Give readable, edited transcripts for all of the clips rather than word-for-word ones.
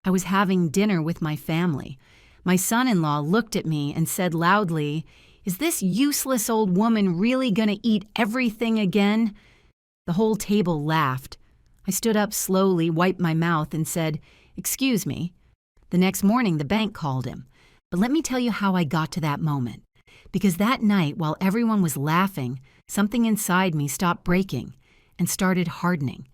I was having dinner with my family. My son-in-law looked at me and said loudly, "Is this useless old woman really gonna eat everything again?" The whole table laughed. I stood up slowly, wiped my mouth, and said, "Excuse me." The next morning, the bank called him. But let me tell you how I got to that moment. Because that night, while everyone was laughing, something inside me stopped breaking and started hardening.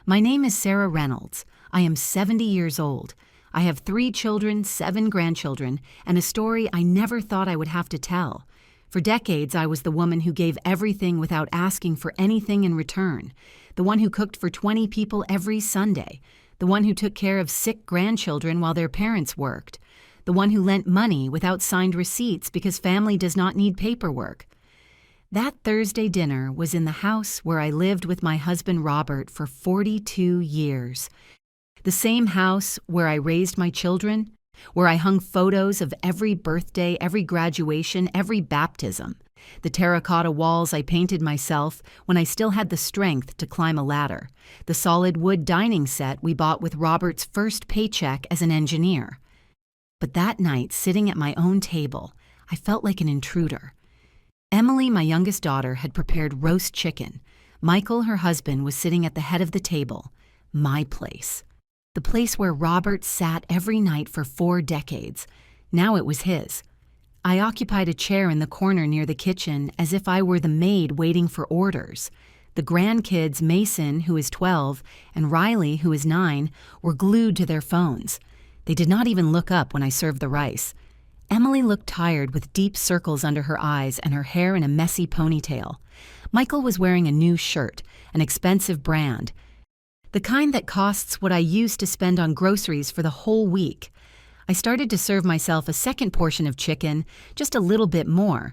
My name is Sarah Reynolds. I am 70 years old. I have 3 children, 7 grandchildren, and a story I never thought I would have to tell. For decades, I was the woman who gave everything without asking for anything in return. The one who cooked for 20 people every Sunday. The one who took care of sick grandchildren while their parents worked. The one who lent money without signed receipts because family does not need paperwork. That Thursday dinner was in the house where I lived with my husband Robert for 42 years. The same house where I raised my children, where I hung photos of every birthday, every graduation, every baptism. The terracotta walls I painted myself when I still had the strength to climb a ladder. The solid wood dining set we bought with Robert's first paycheck as an engineer. But that night, sitting at my own table, I felt like an intruder. Emily, my youngest daughter, had prepared roast chicken. Michael, her husband, was sitting at the head of the table. My place. The place where Robert sat every night for 4 decades. Now it was his. I occupied a chair in the corner near the kitchen as if I were the maid waiting for orders. The grandkids, Mason, who is 12, and Riley, who is 9, were glued to their phones. They did not even look up when I served the rice. Emily looked tired with deep circles under her eyes and her hair in a messy ponytail. Michael was wearing a new shirt, an expensive brand. The kind that costs what I used to spend on groceries for the whole week. I started to serve myself a second portion of chicken, just a little bit more.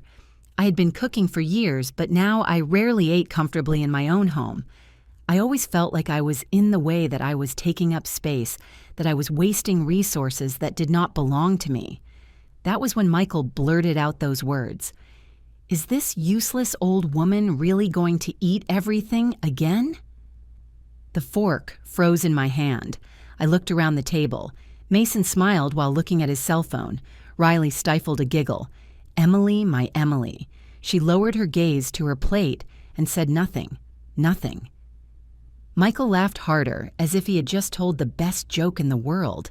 I had been cooking for years, but now I rarely ate comfortably in my own home. I always felt like I was in the way, that I was taking up space, that I was wasting resources that did not belong to me. That was when Michael blurted out those words. "Is this useless old woman really going to eat everything again?" The fork froze in my hand. I looked around the table. Mason smiled while looking at his cell phone. Riley stifled a giggle. Emily, my Emily. She lowered her gaze to her plate and said nothing. Nothing. Michael laughed harder, as if he had just told the best joke in the world.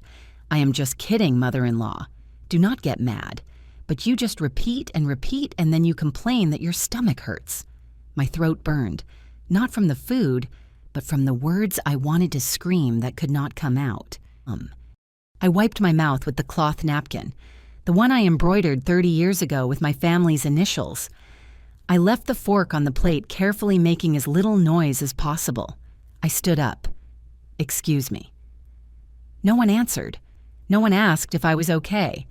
"I am just kidding, mother-in-law. Do not get mad. But you just repeat, and then you complain that your stomach hurts." My throat burned, not from the food, but from the words I wanted to scream that could not come out. I wiped my mouth with the cloth napkin, the one I embroidered 30 years ago with my family's initials. I left the fork on the plate, carefully making as little noise as possible. I stood up. "Excuse me." No one answered. No one asked if I was okay.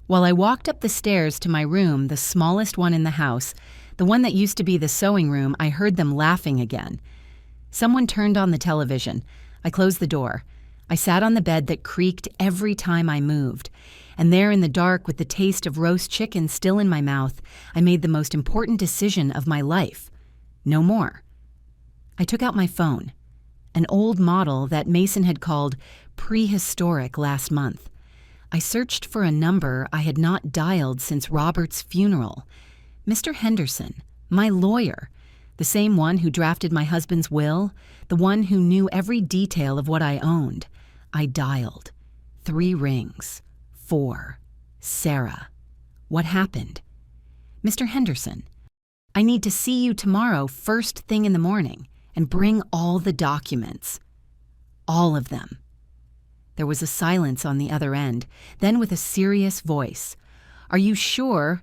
While I walked up the stairs to my room, the smallest one in the house, the one that used to be the sewing room, I heard them laughing again. Someone turned on the television. I closed the door. I sat on the bed that creaked every time I moved. And there in the dark, with the taste of roast chicken still in my mouth, I made the most important decision of my life. No more. I took out my phone, an old model that Mason had called prehistoric last month. I searched for a number I had not dialed since Robert's funeral. Mr. Henderson, my lawyer, the same one who drafted my husband's will, the one who knew every detail of what I owned. I dialed. 3 rings. 4. Sarah. What happened? "Mr. Henderson, I need to see you tomorrow first thing in the morning, and bring all the documents. All of them." There was a silence on the other end, then with a serious voice. "Are you sure?"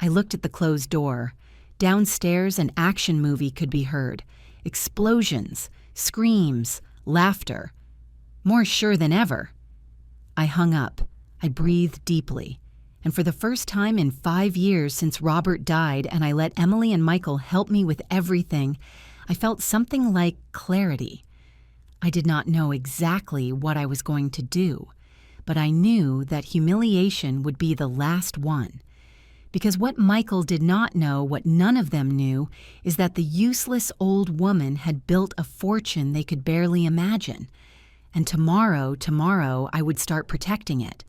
I looked at the closed door. Downstairs, an action movie could be heard. Explosions, screams, laughter. More sure than ever. I hung up. I breathed deeply. And for the first time in 5 years since Robert died and I let Emily and Michael help me with everything, I felt something like clarity. I did not know exactly what I was going to do, but I knew that humiliation would be the last one. Because what Michael did not know, what none of them knew, is that the useless old woman had built a fortune they could barely imagine. And tomorrow, I would start protecting it.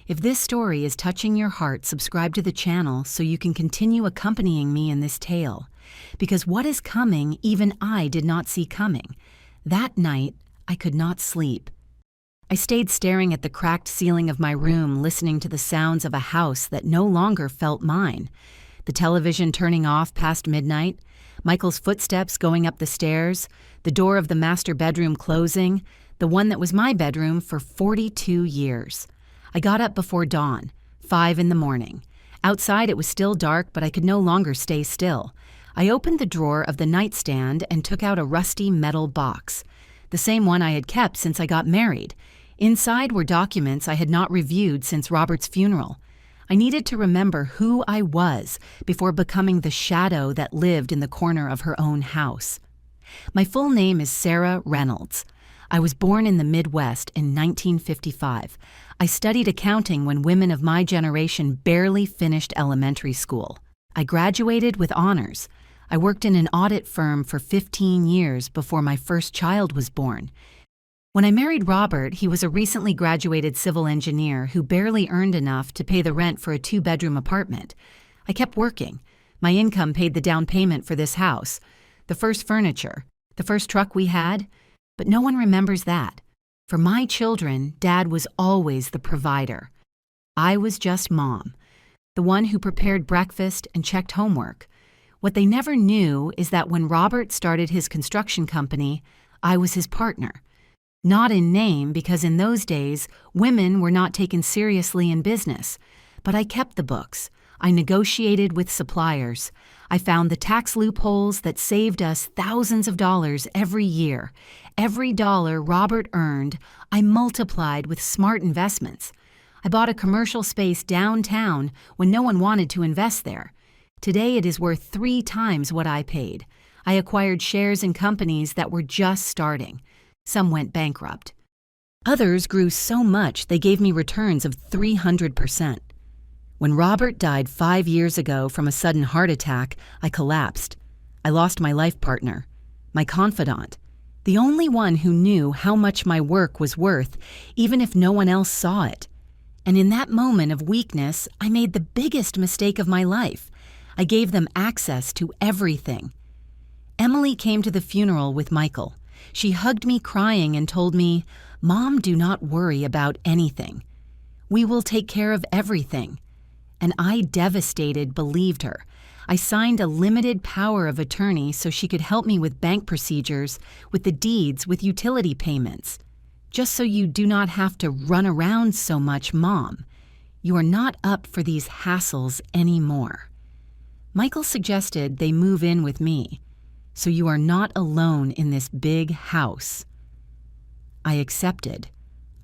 If this story is touching your heart, subscribe to the channel so you can continue accompanying me in this tale. Because what is coming, even I did not see coming. That night, I could not sleep. I stayed staring at the cracked ceiling of my room, listening to the sounds of a house that no longer felt mine. The television turning off past midnight, Michael's footsteps going up the stairs, the door of the master bedroom closing, the one that was my bedroom for 42 years. I got up before dawn, 5 in the morning. Outside it was still dark, but I could no longer stay still. I opened the drawer of the nightstand and took out a rusty metal box, the same one I had kept since I got married. Inside were documents I had not reviewed since Robert's funeral. I needed to remember who I was before becoming the shadow that lived in the corner of her own house. My full name is Sarah Reynolds. I was born in the Midwest in 1955. I studied accounting when women of my generation barely finished elementary school. I graduated with honors. I worked in an audit firm for 15 years before my first child was born. When I married Robert, he was a recently graduated civil engineer who barely earned enough to pay the rent for a 2-bedroom apartment. I kept working. My income paid the down payment for this house, the first furniture, the first truck we had, but no one remembers that. For my children, Dad was always the provider. I was just Mom, the one who prepared breakfast and checked homework. What they never knew is that when Robert started his construction company, I was his partner. Not in name, because in those days, women were not taken seriously in business. But I kept the books. I negotiated with suppliers. I found the tax loopholes that saved us thousands of dollars every year. Every dollar Robert earned, I multiplied with smart investments. I bought a commercial space downtown when no one wanted to invest there. Today it is worth 3 times what I paid. I acquired shares in companies that were just starting. Some went bankrupt. Others grew so much they gave me returns of 300%. When Robert died 5 years ago from a sudden heart attack, I collapsed. I lost my life partner, my confidant, the only one who knew how much my work was worth, even if no one else saw it. And in that moment of weakness, I made the biggest mistake of my life. I gave them access to everything. Emily came to the funeral with Michael. She hugged me crying and told me, "Mom, do not worry about anything. We will take care of everything." And I, devastated, believed her. I signed a limited power of attorney so she could help me with bank procedures, with the deeds, with utility payments. Just so you do not have to run around so much, Mom. You are not up for these hassles anymore. Michael suggested they move in with me, so you are not alone in this big house. I accepted.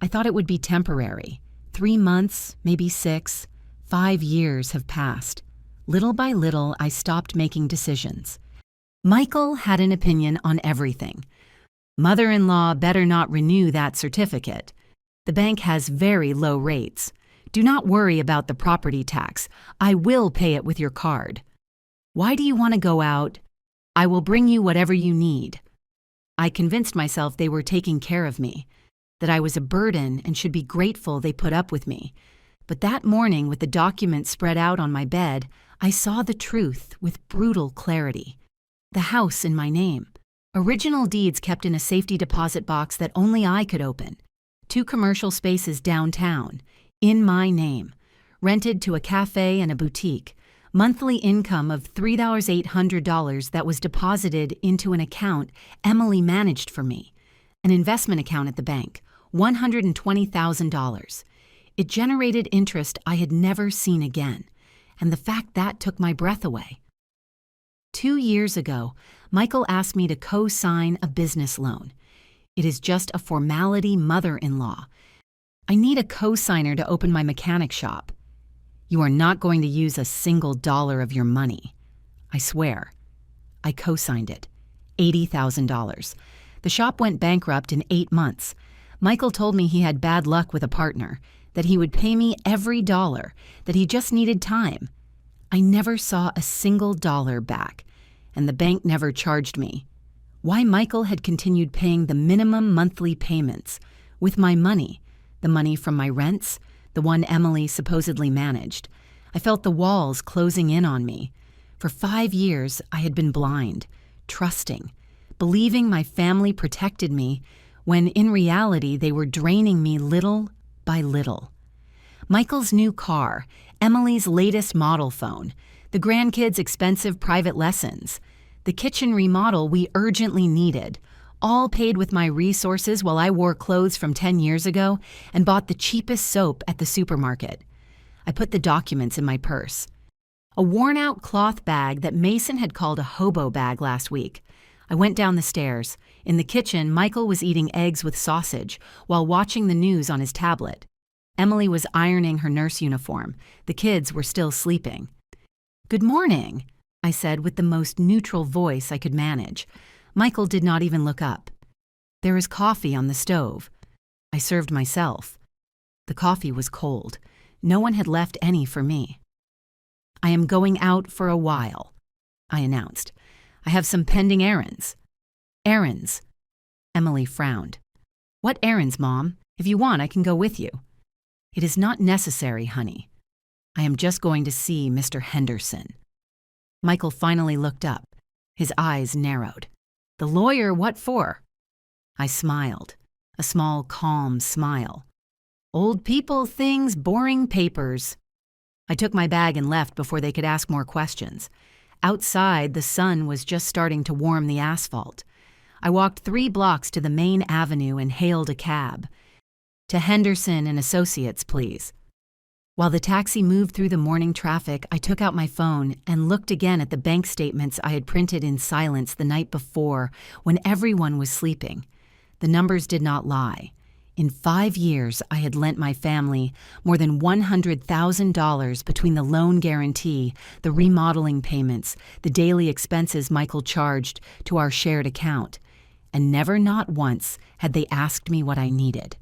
I thought it would be temporary. 3 months, maybe 6, 5 years have passed. Little by little, I stopped making decisions. Michael had an opinion on everything. Mother-in-law better not renew that certificate. The bank has very low rates. Do not worry about the property tax. I will pay it with your card. Why do you want to go out? I will bring you whatever you need. I convinced myself they were taking care of me, that I was a burden and should be grateful they put up with me. But that morning, with the documents spread out on my bed, I saw the truth with brutal clarity. The house in my name. Original deeds kept in a safety deposit box that only I could open. 2 commercial spaces downtown, in my name. Rented to a cafe and a boutique. Monthly income of $3,800 that was deposited into an account Emily managed for me. An investment account at the bank, $120,000. It generated interest I had never seen again, and the fact that took my breath away. 2 years ago, Michael asked me to co-sign a business loan. It is just a formality, mother-in-law. I need a co-signer to open my mechanic shop. You are not going to use a single dollar of your money. I swear. I co-signed it. $80,000. The shop went bankrupt in 8 months. Michael told me he had bad luck with a partner, that he would pay me every dollar, that he just needed time. I never saw a single dollar back, and the bank never charged me. Why Michael had continued paying the minimum monthly payments, with my money, the money from my rents, the one Emily supposedly managed. I felt the walls closing in on me. For 5 years, I had been blind, trusting, believing my family protected me, when in reality they were draining me little by little. Michael's new car, Emily's latest model phone, the grandkids' expensive private lessons, the kitchen remodel we urgently needed, all paid with my resources while I wore clothes from 10 years ago and bought the cheapest soap at the supermarket. I put the documents in my purse. A worn-out cloth bag that Mason had called a hobo bag last week. I went down the stairs. In the kitchen, Michael was eating eggs with sausage while watching the news on his tablet. Emily was ironing her nurse uniform. The kids were still sleeping. "Good morning," I said with the most neutral voice I could manage. Michael did not even look up. "There is coffee on the stove." I served myself. The coffee was cold. No one had left any for me. "I am going out for a while," I announced. "I have some pending errands." "Errands?" Emily frowned. "What errands, Mom? If you want, I can go with you." "It is not necessary, honey. I am just going to see Mr. Henderson." Michael finally looked up. His eyes narrowed. "The lawyer, what for?" I smiled, a small, calm smile. "Old people, things, boring papers." I took my bag and left before they could ask more questions. Outside, the sun was just starting to warm the asphalt. I walked 3 blocks to the main avenue and hailed a cab. "To Henderson and Associates, please." While the taxi moved through the morning traffic, I took out my phone and looked again at the bank statements I had printed in silence the night before when everyone was sleeping. The numbers did not lie. In 5 years, I had lent my family more than $100,000 between the loan guarantee, the remodeling payments, the daily expenses Michael charged to our shared account, and never, not once, had they asked me what I needed.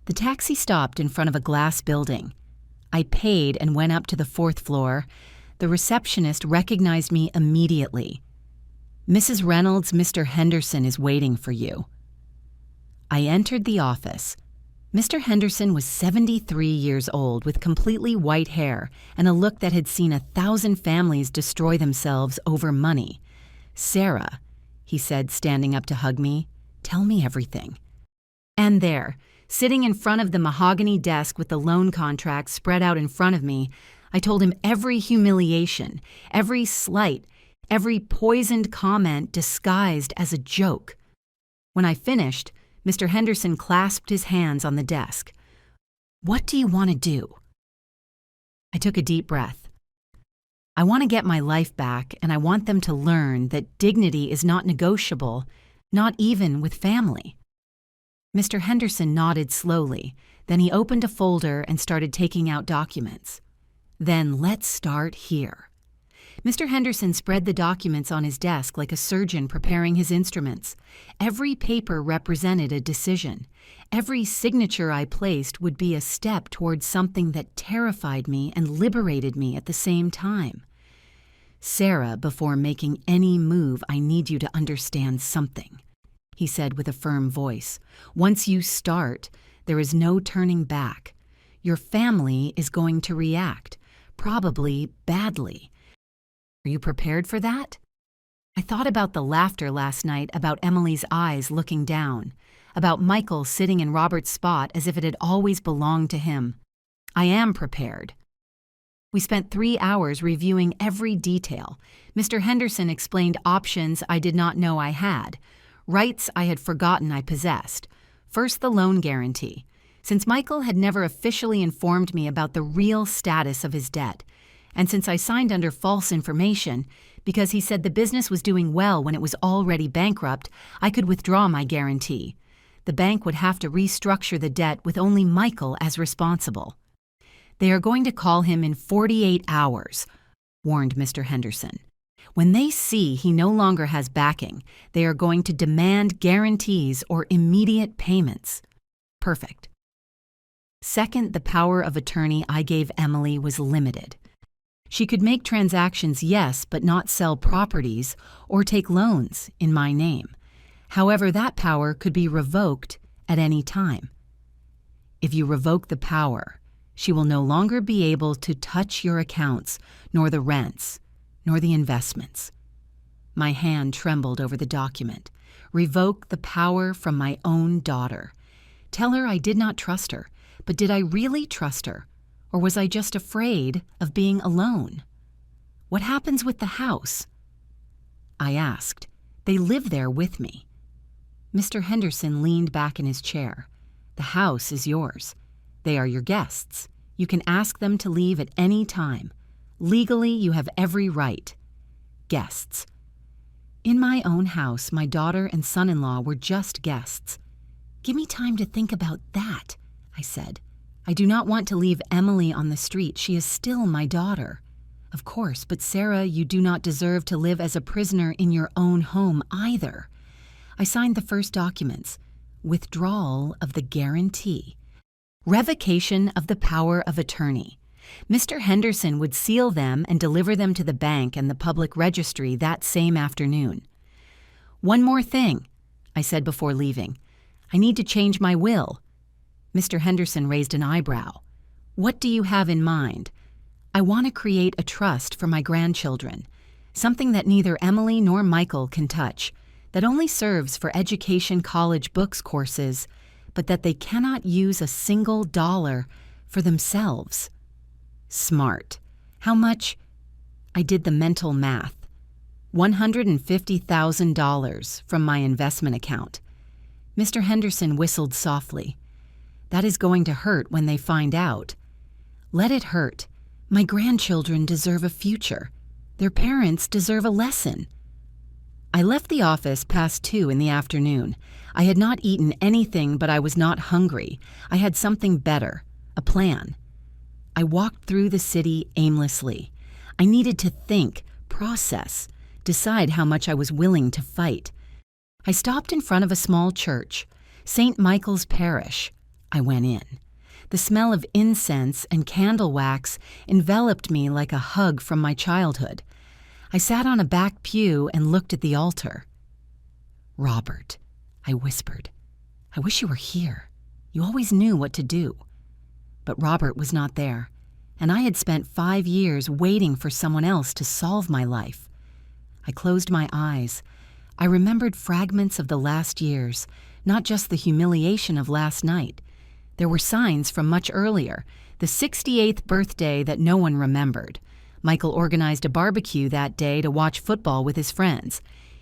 The taxi stopped in front of a glass building. I paid and went up to the 4th floor. The receptionist recognized me immediately. "Mrs. Reynolds, Mr. Henderson is waiting for you." I entered the office. Mr. Henderson was 73 years old with completely white hair and a look that had seen 1,000 families destroy themselves over money. "Sarah," he said, standing up to hug me, "tell me everything." And there, sitting in front of the mahogany desk with the loan contract spread out in front of me, I told him every humiliation, every slight, every poisoned comment disguised as a joke. When I finished, Mr. Henderson clasped his hands on the desk. "What do you want to do?" I took a deep breath. "I want to get my life back, and I want them to learn that dignity is not negotiable, not even with family." Mr. Henderson nodded slowly. Then he opened a folder and started taking out documents. "Then let's start here." Mr. Henderson spread the documents on his desk like a surgeon preparing his instruments. Every paper represented a decision. Every signature I placed would be a step towards something that terrified me and liberated me at the same time. "Sarah, before making any move, I need you to understand something," he said with a firm voice. "Once you start, there is no turning back. Your family is going to react, probably badly. Are you prepared for that?" I thought about the laughter last night, about Emily's eyes looking down, about Michael sitting in Robert's spot as if it had always belonged to him. I am prepared. We spent 3 hours reviewing every detail. Mr. Henderson explained options I did not know I had, rights I had forgotten I possessed. First, the loan guarantee. Since Michael had never officially informed me about the real status of his debt, and since I signed under false information, because he said the business was doing well when it was already bankrupt, I could withdraw my guarantee. The bank would have to restructure the debt with only Michael as responsible. "They are going to call him in 48 hours, warned Mr. Henderson. "When they see he no longer has backing, they are going to demand guarantees or immediate payments." Perfect. Second, the power of attorney I gave Emily was limited. She could make transactions, yes, but not sell properties or take loans in my name. However, that power could be revoked at any time. If you revoke the power, she will no longer be able to touch your accounts, nor the rents, nor the investments. My hand trembled over the document. Revoke the power from my own daughter. Tell her I did not trust her, but did I really trust her? Or was I just afraid of being alone? What happens with the house? I asked. They live there with me. Mr. Henderson leaned back in his chair. The house is yours. They are your guests. You can ask them to leave at any time. Legally, you have every right. Guests. In my own house, my daughter and son-in-law were just guests. Give me time to think about that, I said. I do not want to leave Emily on the street. She is still my daughter. Of course, but Sarah, you do not deserve to live as a prisoner in your own home either. I signed the first documents. Withdrawal of the guarantee. Revocation of the power of attorney. Mr. Henderson would seal them and deliver them to the bank and the public registry that same afternoon. One more thing, I said before leaving. I need to change my will. Mr. Henderson raised an eyebrow. What do you have in mind? I want to create a trust for my grandchildren, something that neither Emily nor Michael can touch, that only serves for education college books courses, but that they cannot use a single dollar for themselves. Smart. How much? I did the mental math. $150,000 from my investment account. Mr. Henderson whistled softly. That is going to hurt when they find out. Let it hurt. My grandchildren deserve a future. Their parents deserve a lesson. I left the office past 2 in the afternoon. I had not eaten anything, but I was not hungry. I had something better, a plan. I walked through the city aimlessly. I needed to think, process, decide how much I was willing to fight. I stopped in front of a small church, St. Michael's Parish. I went in. The smell of incense and candle wax enveloped me like a hug from my childhood. I sat on a back pew and looked at the altar. Robert, I whispered, I wish you were here. You always knew what to do. But Robert was not there, and I had spent 5 years waiting for someone else to solve my life. I closed my eyes. I remembered fragments of the last years, not just the humiliation of last night. There were signs from much earlier, the 68th birthday that no one remembered. Michael organized a barbecue that day to watch football with his friends.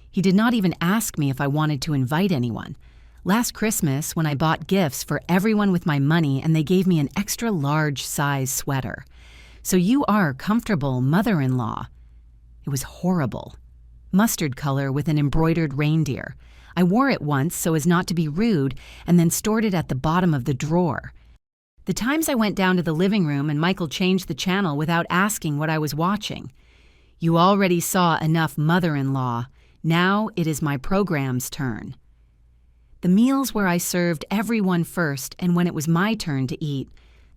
He did not even ask me if I wanted to invite anyone. Last Christmas, when I bought gifts for everyone with my money and they gave me an extra large size sweater. So you are comfortable, mother-in-law. It was horrible. Mustard color with an embroidered reindeer. I wore it once so as not to be rude and then stored it at the bottom of the drawer. The times I went down to the living room and Michael changed the channel without asking what I was watching. You already saw enough mother-in-law. Now it is my program's turn. The meals where I served everyone first, and when it was my turn to eat,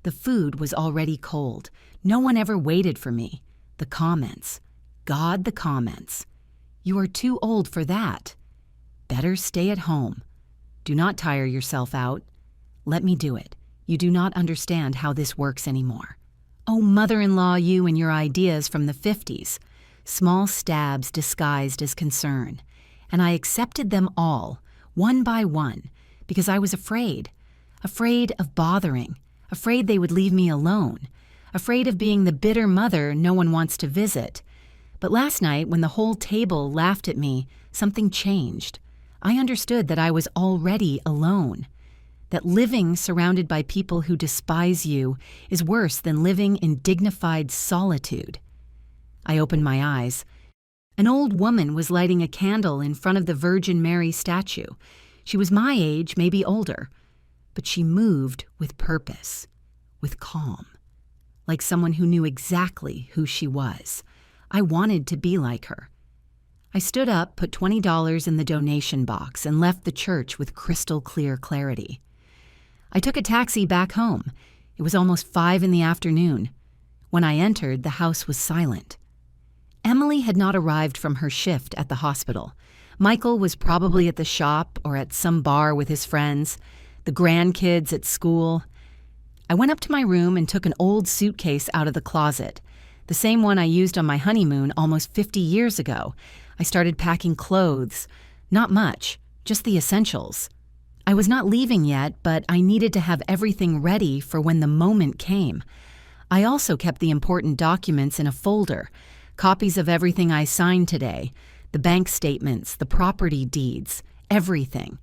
the food was already cold. No one ever waited for me. The comments. God, the comments. You are too old for that. Better stay at home. Do not tire yourself out. Let me do it. You do not understand how this works anymore. Oh, mother-in-law, you and your ideas from the 50s. Small stabs disguised as concern. And I accepted them all, one by one, because I was afraid. Afraid of bothering. Afraid they would leave me alone. Afraid of being the bitter mother no one wants to visit. But last night, when the whole table laughed at me, something changed. I understood that I was already alone. That living surrounded by people who despise you is worse than living in dignified solitude. I opened my eyes. An old woman was lighting a candle in front of the Virgin Mary statue. She was my age, maybe older, but she moved with purpose, with calm, like someone who knew exactly who she was. I wanted to be like her. I stood up, put $20 in the donation box, and left the church with crystal clear clarity. I took a taxi back home. It was almost 5 in the afternoon. When I entered, the house was silent. Emily had not arrived from her shift at the hospital. Michael was probably at the shop or at some bar with his friends, the grandkids at school. I went up to my room and took an old suitcase out of the closet, the same one I used on my honeymoon almost 50 years ago. I started packing clothes. Not much, just the essentials. I was not leaving yet, but I needed to have everything ready for when the moment came. I also kept the important documents in a folder, copies of everything I signed today, the bank statements, the property deeds, everything.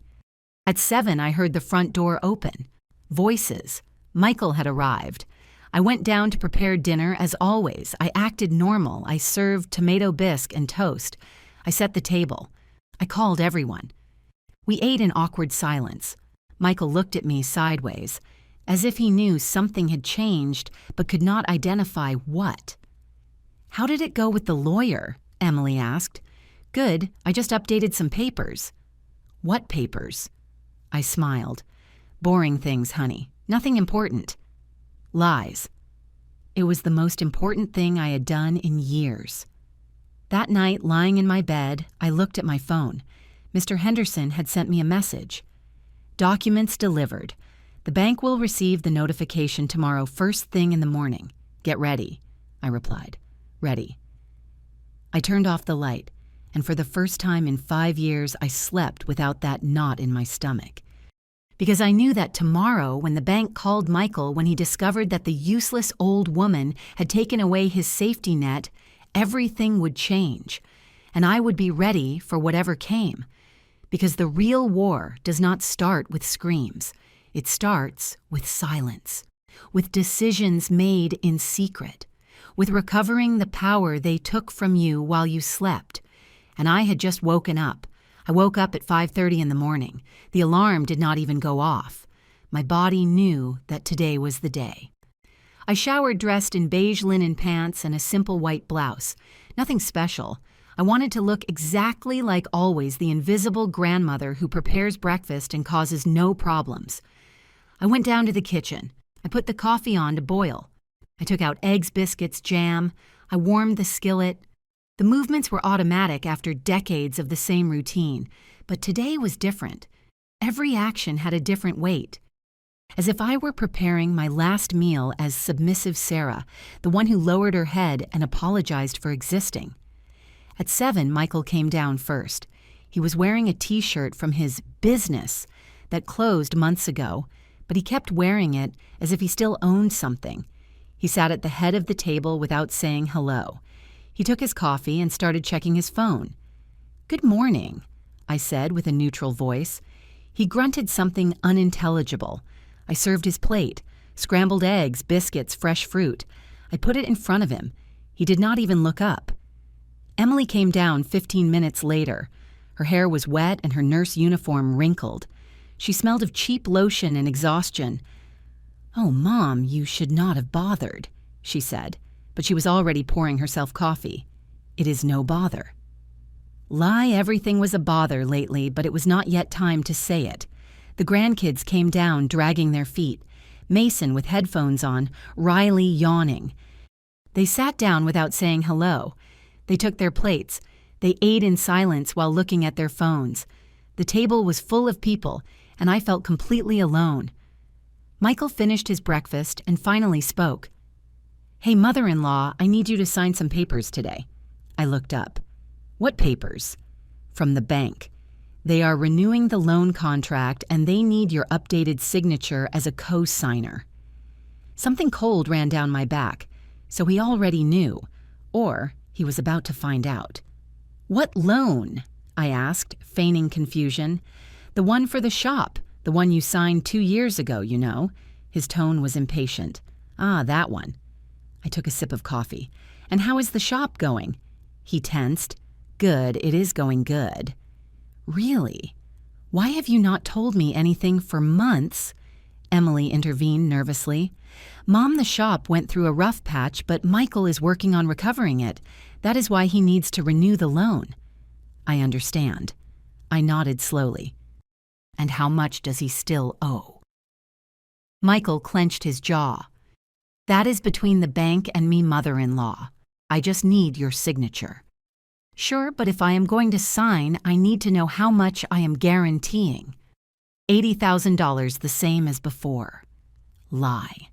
At 7, I heard the front door open. Voices. Michael had arrived. I went down to prepare dinner as always. I acted normal. I served tomato bisque and toast. I set the table. I called everyone. We ate in awkward silence. Michael looked at me sideways, as if he knew something had changed but could not identify what. "How did it go with the lawyer?" Emily asked. "Good. I just updated some papers." "What papers?" I smiled. "Boring things, honey. Nothing important." Lies. It was the most important thing I had done in years. That night, lying in my bed, I looked at my phone. Mr. Henderson had sent me a message. "Documents delivered. The bank will receive the notification tomorrow first thing in the morning. Get ready," I replied. "Ready." I turned off the light, and for the first time in 5 years, I slept without that knot in my stomach. Because I knew that tomorrow, when the bank called Michael when he discovered that the useless old woman had taken away his safety net, everything would change, and I would be ready for whatever came. Because the real war does not start with screams. It starts with silence, with decisions made in secret, with recovering the power they took from you while you slept. And I had just woken up. I woke up at 5:30 in the morning. The alarm did not even go off. My body knew that today was the day. I showered dressed in beige linen pants and a simple white blouse. Nothing special. I wanted to look exactly like always the invisible grandmother who prepares breakfast and causes no problems. I went down to the kitchen. I put the coffee on to boil. I took out eggs, biscuits, jam. I warmed the skillet. The movements were automatic after decades of the same routine, but today was different. Every action had a different weight. As if I were preparing my last meal as submissive Sarah, the one who lowered her head and apologized for existing. At 7, Michael came down first. He was wearing a t-shirt from his business that closed months ago, but he kept wearing it as if he still owned something. He sat at the head of the table without saying hello. He took his coffee and started checking his phone. "Good morning," I said with a neutral voice. He grunted something unintelligible. I served his plate, scrambled eggs, biscuits, fresh fruit. I put it in front of him. He did not even look up. Emily came down 15 minutes later. Her hair was wet and her nurse uniform wrinkled. She smelled of cheap lotion and exhaustion. "Oh, Mom, you should not have bothered," she said, but she was already pouring herself coffee. "It is no bother." Lie, everything was a bother lately, but it was not yet time to say it. The grandkids came down, dragging their feet. Mason with headphones on, Riley yawning. They sat down without saying hello. They took their plates. They ate in silence while looking at their phones. The table was full of people, and I felt completely alone. Michael finished his breakfast and finally spoke. "Hey, mother-in-law, I need you to sign some papers today." I looked up. "What papers?" "From the bank. They are renewing the loan contract, and they need your updated signature as a co-signer." Something cold ran down my back, so he already knew, or he was about to find out. "What loan?" I asked, feigning confusion. "The one for the shop, the one you signed 2 years ago, you know." His tone was impatient. "Ah, that one." I took a sip of coffee. "And how is the shop going?" He tensed. "Good, it is going good." "Really? Why have you not told me anything for months?" Emily intervened nervously. "Mom, the shop went through a rough patch, but Michael is working on recovering it. That is why he needs to renew the loan." "I understand." I nodded slowly. "And how much does he still owe?" Michael clenched his jaw. "That is between the bank and me, mother-in-law. I just need your signature." "Sure, but if I am going to sign, I need to know how much I am guaranteeing." $80,000, the same as before. Lie.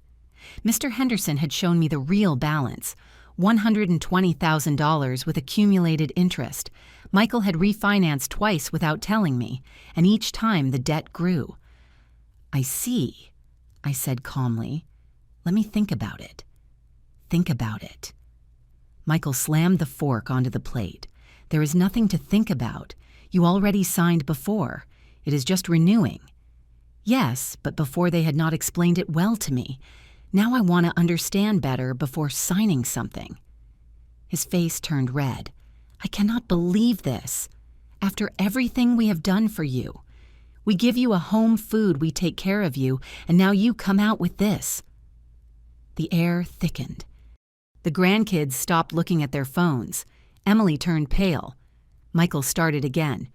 Mr. Henderson had shown me the real balance, $120,000 with accumulated interest. Michael had refinanced twice without telling me, and each time the debt grew. "I see," I said calmly. "Let me think about it." "Think about it." Michael slammed the fork onto the plate. "There is nothing to think about. You already signed before. It is just renewing." "Yes, but before they had not explained it well to me. Now I want to understand better before signing something." His face turned red. "I cannot believe this. After everything we have done for you. We give you a home food, we take care of you, and now you come out with this." The air thickened. The grandkids stopped looking at their phones. Emily turned pale. Michael started again.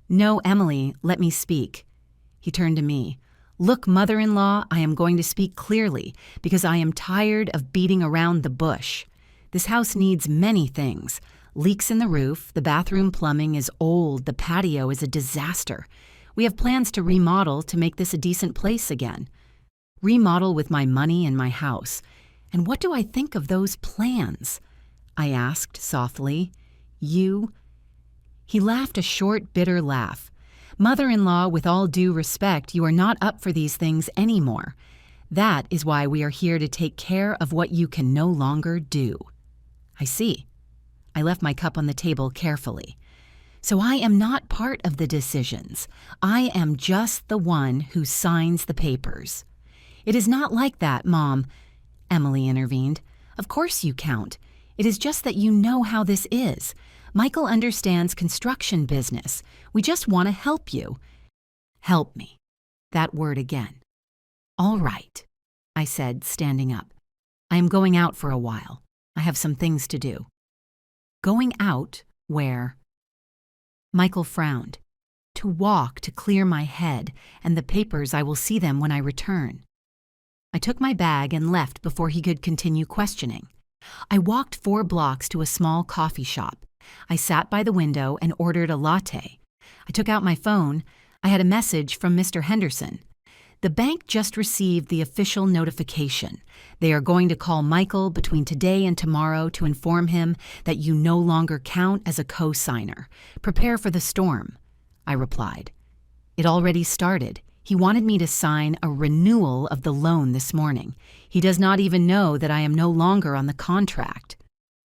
"No, Emily, let me speak." He turned to me. "Look, mother-in-law, I am going to speak clearly because I am tired of beating around the bush. This house needs many things. Leaks in the roof, the bathroom plumbing is old, the patio is a disaster. We have plans to remodel to make this a decent place again. Remodel with my money and my house. And what do I think of those plans?" I asked softly. "You?" He laughed a short, bitter laugh. "Mother-in-law, with all due respect, you are not up for these things anymore. That is why we are here to take care of what you can no longer do." "I see." I left my cup on the table carefully. "So I am not part of the decisions. I am just the one who signs the papers." "It is not like that, Mom," Emily intervened. "Of course you count. It is just that you know how this is. Michael understands construction business. We just want to help you." "Help me." That word again. "All right," I said, standing up. "I am going out for a while. I have some things to do." "Going out? Where?" Michael frowned. "To walk to clear my head, and the papers, I will see them when I return." I took my bag and left before he could continue questioning. I walked 4 blocks to a small coffee shop. I sat by the window and ordered a latte. I took out my phone. I had a message from Mr. Henderson. "The bank just received the official notification. They are going to call Michael between today and tomorrow to inform him that you no longer count as a co-signer. Prepare for the storm," I replied. "It already started. He wanted me to sign a renewal of the loan this morning. He does not even know that I am no longer on the contract."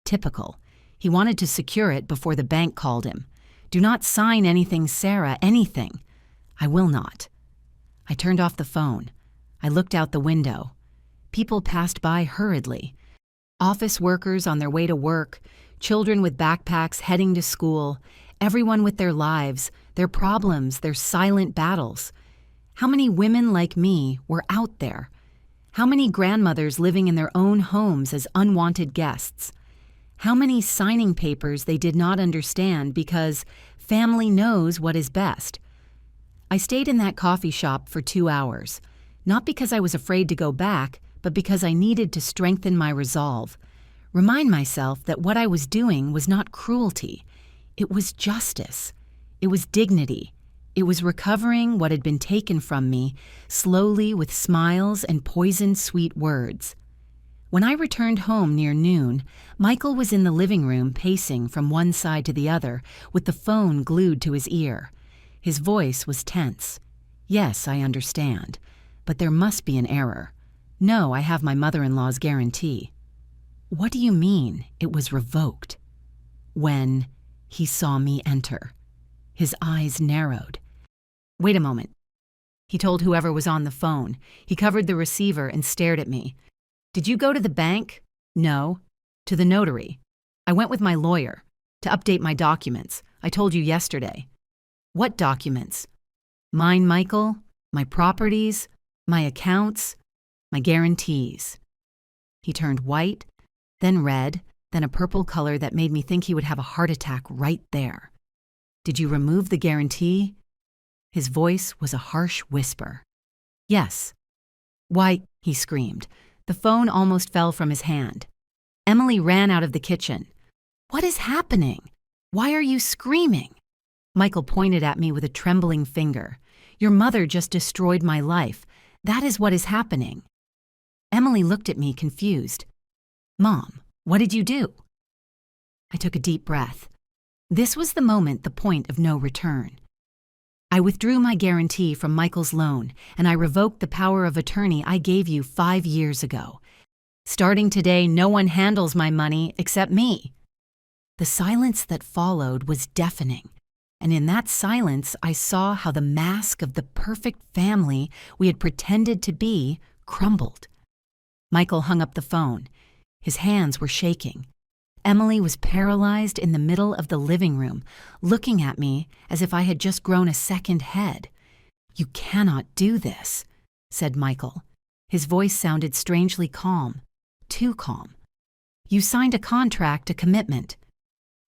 Typical. He wanted to secure it before the bank called him. "Do not sign anything, Sarah, anything." "I will not." I turned off the phone. I looked out the window. People passed by hurriedly. Office workers on their way to work, children with backpacks heading to school, everyone with their lives, their problems, their silent battles. How many women like me were out there? How many grandmothers living in their own homes as unwanted guests? How many signing papers they did not understand because family knows what is best? I stayed in that coffee shop for 2 hours, not because I was afraid to go back, but because I needed to strengthen my resolve, remind myself that what I was doing was not cruelty. It was justice. It was dignity. It was recovering what had been taken from me, slowly with smiles and poisoned sweet words. When I returned home near noon, Michael was in the living room pacing from one side to the other with the phone glued to his ear. His voice was tense. "Yes, I understand. But there must be an error. No, I have my mother-in-law's guarantee." "What do you mean it was revoked?" "When he saw me enter." His eyes narrowed. "Wait a moment." He told whoever was on the phone. He covered the receiver and stared at me. "Did you go to the bank?" "No." "To the notary?" "I went with my lawyer to update my documents. I told you yesterday." "What documents?" "Mine, Michael, my properties, my accounts, my guarantees." He turned white, then red, then a purple color that made me think he would have a heart attack right there. "Did you remove the guarantee?" His voice was a harsh whisper. "Yes." "Why," he screamed. The phone almost fell from his hand. Emily ran out of the kitchen. "What is happening? Why are you screaming?" Michael pointed at me with a trembling finger. "Your mother just destroyed my life. That is what is happening." Emily looked at me confused. "Mom, what did you do?" I took a deep breath. This was the moment, the point of no return. I withdrew my guarantee from Michael's loan, and I revoked the power of attorney I gave you 5 years ago. Starting today, no one handles my money except me. The silence that followed was deafening, and in that silence I saw how the mask of the perfect family we had pretended to be crumbled. Michael hung up the phone. His hands were shaking. Emily was paralyzed in the middle of the living room, looking at me as if I had just grown a second head. "You cannot do this," said Michael. His voice sounded strangely calm, too calm. "You signed a contract, a commitment."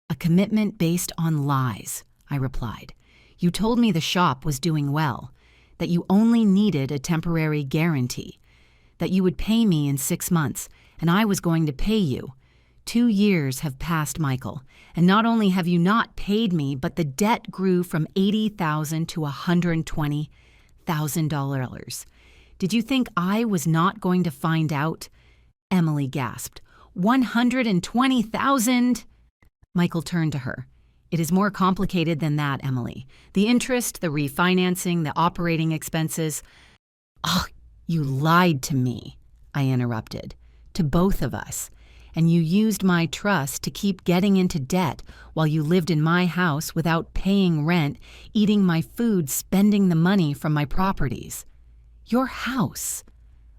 "A commitment based on lies," I replied. "You told me the shop was doing well, that you only needed a temporary guarantee, that you would pay me in 6 months, and I was going to pay you. 2 years have passed, Michael, and not only have you not paid me, but the debt grew from $80,000 to $120,000. Did you think I was not going to find out?" Emily gasped. "$120,000?" Michael turned to her. "It is more complicated than that, Emily. The interest, the refinancing, the operating expenses." "Oh, you lied to me," I interrupted. "To both of us. And you used my trust to keep getting into debt while you lived in my house without paying rent, eating my food, spending the money from my properties." "Your house?"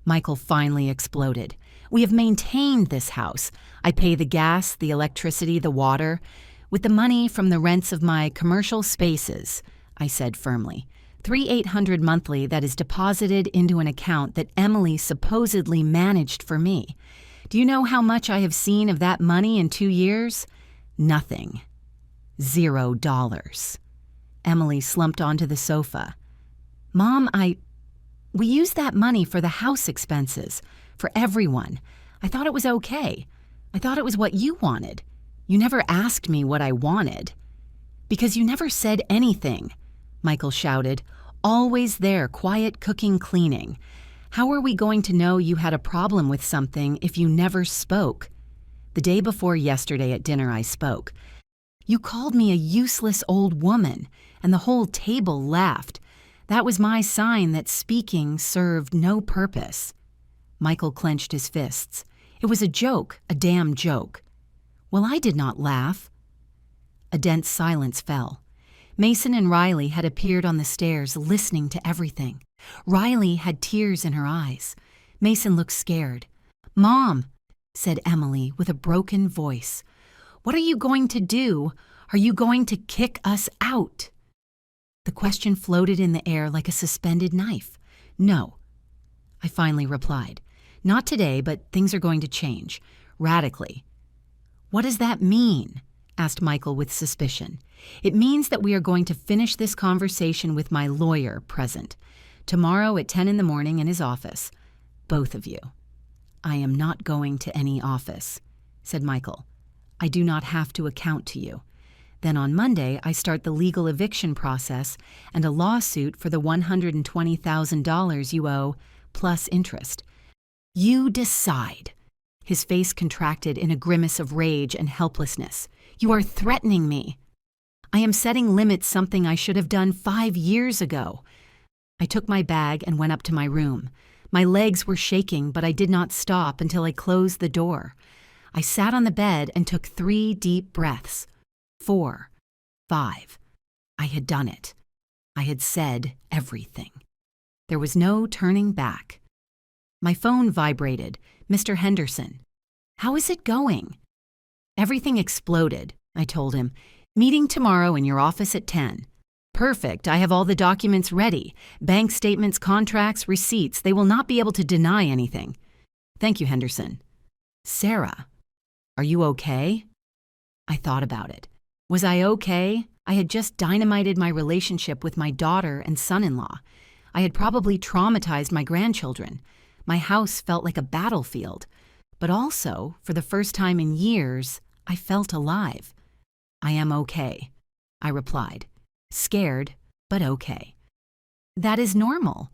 Michael finally exploded. "We have maintained this house. I pay the gas, the electricity, the water, with the money from the rents of my commercial spaces," I said firmly. $3,800 monthly that is deposited into an account that Emily supposedly managed for me. Do you know how much I have seen of that money in 2 years? Nothing. $0. Emily slumped onto the sofa. "Mom, we used that money for the house expenses, for everyone. I thought it was okay. I thought it was what you wanted. You never asked me what I wanted." "Because you never said anything," Michael shouted. "Always there, quiet, cooking, cleaning. How are we going to know you had a problem with something if you never spoke?" "The day before yesterday at dinner I spoke. You called me a useless old woman, and the whole table laughed. That was my sign that speaking served no purpose." Michael clenched his fists. "It was a joke, a damn joke." "Well, I did not laugh." A dense silence fell. Mason and Riley had appeared on the stairs, listening to everything. Riley had tears in her eyes. Mason looked scared. "Mom," said Emily with a broken voice, "what are you going to do? Are you going to kick us out?" The question floated in the air like a suspended knife. "No," I finally replied. "Not today, but things are going to change. Radically." "What does that mean?" asked Michael with suspicion. "It means that we are going to finish this conversation with my lawyer present. Tomorrow at 10 in the morning in his office. Both of you." "I am not going to any office," said Michael. "I do not have to account to you. Then on Monday, I start the legal eviction process and a lawsuit for the $120,000 you owe, plus interest. You decide." His face contracted in a grimace of rage and helplessness. "You are threatening me." "I am setting limits, something I should have done 5 years ago." I took my bag and went up to my room. My legs were shaking, but I did not stop until I closed the door. I sat on the bed and took 3 deep breaths. 4, 5. I had done it. I had said everything. There was no turning back. My phone vibrated. "Mr. Henderson." "How is it going?" "Everything exploded," I told him. "Meeting tomorrow in your office at 10. "Perfect. I have all the documents ready. Bank statements, contracts, receipts. They will not be able to deny anything." "Thank you, Henderson." "Sarah, are you okay?" I thought about it. Was I okay? I had just dynamited my relationship with my daughter and son-in-law. I had probably traumatized my grandchildren. My house felt like a battlefield. But also, for the first time in years, I felt alive. "I am okay," I replied. Scared, but okay. "That is normal.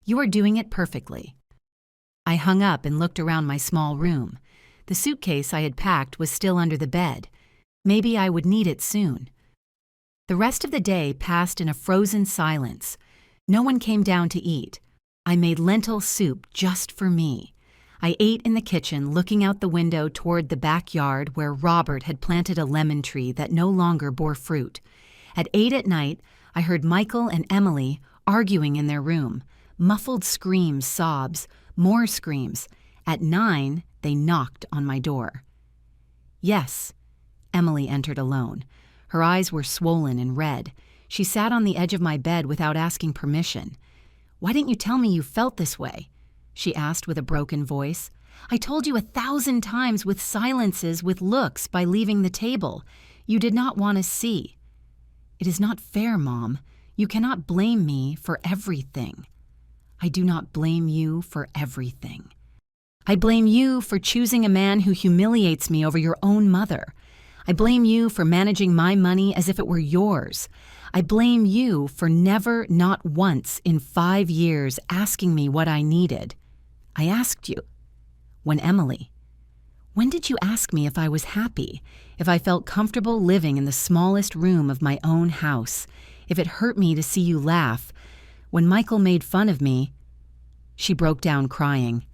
You are doing it perfectly." I hung up and looked around my small room. The suitcase I had packed was still under the bed. Maybe I would need it soon. The rest of the day passed in a frozen silence. No one came down to eat. I made lentil soup just for me. I ate in the kitchen, looking out the window toward the backyard where Robert had planted a lemon tree that no longer bore fruit. At 8 at night, I heard Michael and Emily arguing in their room. Muffled screams, sobs, more screams. At 9, they knocked on my door. Yes, Emily entered alone. Her eyes were swollen and red. She sat on the edge of my bed without asking permission. "Why didn't you tell me you felt this way?" she asked with a broken voice. "I told you 1,000 times with silences, with looks, by leaving the table. You did not want to see." "It is not fair, Mom. You cannot blame me for everything." "I do not blame you for everything. I blame you for choosing a man who humiliates me over your own mother. I blame you for managing my money as if it were yours. I blame you for never, not once in 5 years, asking me what I needed. I asked you. When did you ask me if I was happy, if I felt comfortable living in the smallest room of my own house, if it hurt me to see you laugh? When Michael made fun of me?" She broke down crying.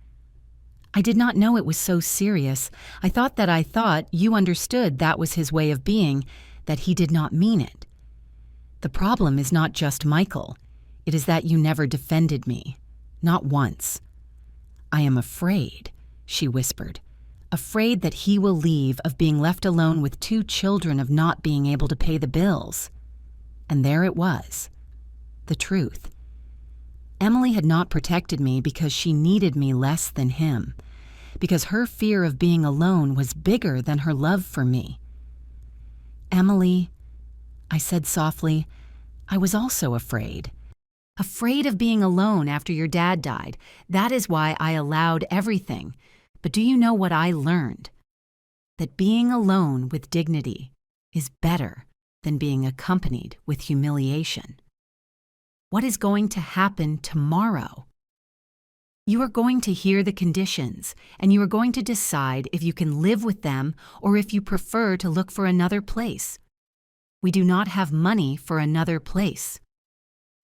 "I did not know it was so serious. I thought you understood that was his way of being, that he did not mean it. The problem is not just Michael. It is that you never defended me. Not once. I am afraid," she whispered. "Afraid that he will leave, of being left alone with 2 children, of not being able to pay the bills." And there it was. The truth. Emily had not protected me because she needed me less than him, because her fear of being alone was bigger than her love for me. "Emily," I said softly, "I was also afraid. Afraid of being alone after your dad died. That is why I allowed everything. But do you know what I learned? That being alone with dignity is better than being accompanied with humiliation. What is going to happen tomorrow? You are going to hear the conditions, and you are going to decide if you can live with them or if you prefer to look for another place. We do not have money for another place.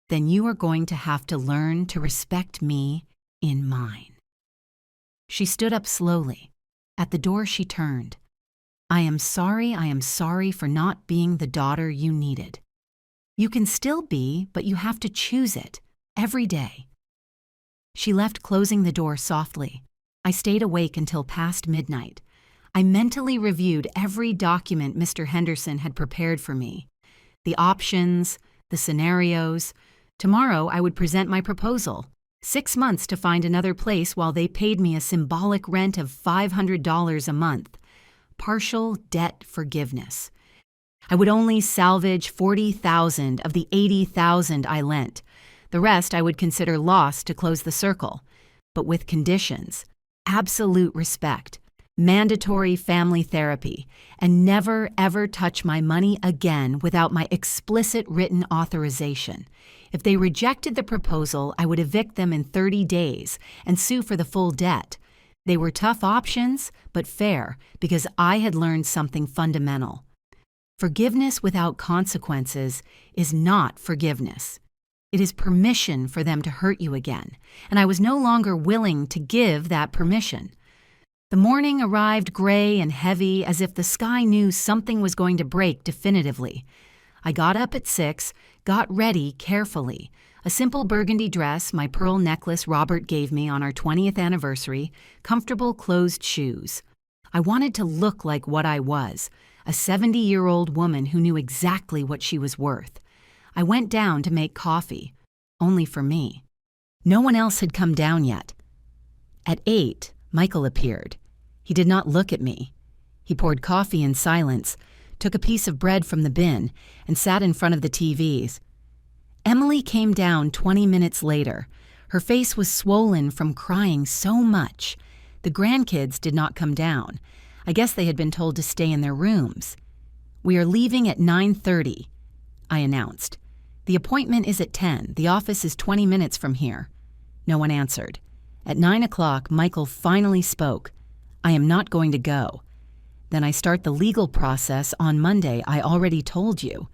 Then you are going to have to learn to respect me in mine." She stood up slowly. At the door she turned. I am sorry for not being the daughter you needed. You can still be, but you have to choose it, every day." She left, closing the door softly. I stayed awake until past midnight. I mentally reviewed every document Mr. Henderson had prepared for me. The options, the scenarios. Tomorrow I would present my proposal. 6 months to find another place while they paid me a symbolic rent of $500 a month. Partial debt forgiveness. I would only salvage 40,000 of the 80,000 I lent. The rest I would consider lost to close the circle, but with conditions: absolute respect, mandatory family therapy, and never ever touch my money again without my explicit written authorization. If they rejected the proposal, I would evict them in 30 days and sue for the full debt. They were tough options, but fair, because I had learned something fundamental. Forgiveness without consequences is not forgiveness. It is permission for them to hurt you again, and I was no longer willing to give that permission. The morning arrived gray and heavy, as if the sky knew something was going to break definitively. I got up at 6, got ready carefully. A simple burgundy dress, my pearl necklace Robert gave me on our 20th anniversary, comfortable closed shoes. I wanted to look like what I was, a 70-year-old woman who knew exactly what she was worth. I went down to make coffee, only for me. No one else had come down yet. At 8, Michael appeared. He did not look at me. He poured coffee in silence, took a piece of bread from the bin, and sat in front of the TVs. Emily came down 20 minutes later. Her face was swollen from crying so much. The grandkids did not come down. I guess they had been told to stay in their rooms. "We are leaving at 9:30, I announced. "The appointment is at 10. The office is 20 minutes from here." No one answered. At 9 o'clock, Michael finally spoke. "I am not going to go." "Then I start the legal process on Monday. I already told you."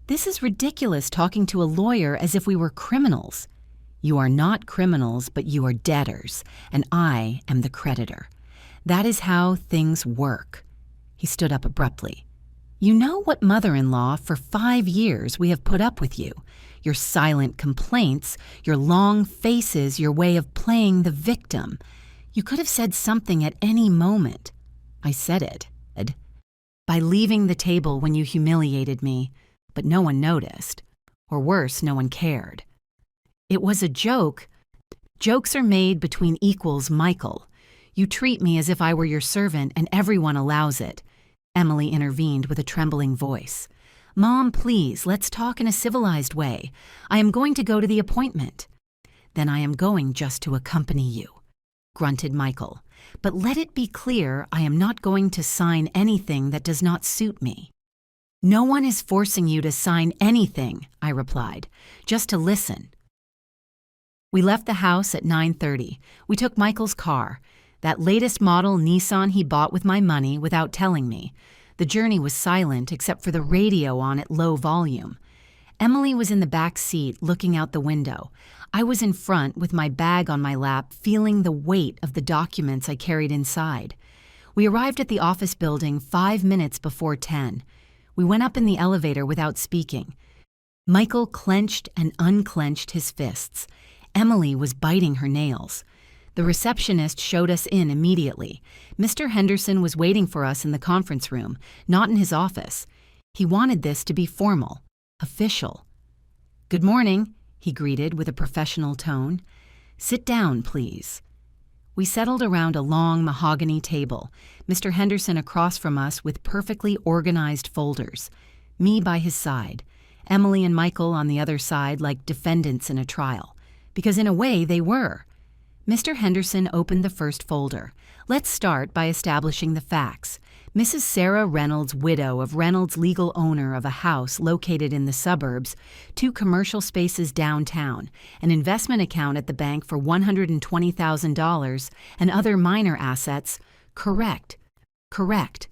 "This is ridiculous, talking to a lawyer as if we were criminals." "You are not criminals, but you are debtors, and I am the creditor. That is how things work." He stood up abruptly. "You know what, mother-in-law, for 5 years we have put up with you. Your silent complaints, your long faces, your way of playing the victim. You could have said something at any moment." "I said it, Ed. By leaving the table when you humiliated me, but no one noticed. Or worse, no one cared." "It was a joke." "Jokes are made between equals, Michael. You treat me as if I were your servant, and everyone allows it." Emily intervened with a trembling voice. "Mom, please, let's talk in a civilized way. I am going to go to the appointment." "Then I am going just to accompany you," grunted Michael. "But let it be clear, I am not going to sign anything that does not suit me." "No one is forcing you to sign anything," I replied, "just to listen." We left the house at 9:30. We took Michael's car, that latest model Nissan he bought with my money without telling me. The journey was silent except for the radio on at low volume. Emily was in the back seat looking out the window. I was in front with my bag on my lap, feeling the weight of the documents I carried inside. We arrived at the office building 5 minutes before 10. We went up in the elevator without speaking. Michael clenched and unclenched his fists. Emily was biting her nails. The receptionist showed us in immediately. Mr. Henderson was waiting for us in the conference room, not in his office. He wanted this to be formal, official. "Good morning," he greeted with a professional tone. "Sit down, please." We settled around a long mahogany table, Mr. Henderson across from us with perfectly organized folders, me by his side, Emily and Michael on the other side like defendants in a trial, because in a way they were. Mr. Henderson opened the first folder. "Let's start by establishing the facts. Mrs. Sarah Reynolds, widow of Reynolds, legal owner of a house located in the suburbs, 2 commercial spaces downtown, an investment account at the bank for $120,000, and other minor assets." "Correct. Correct,"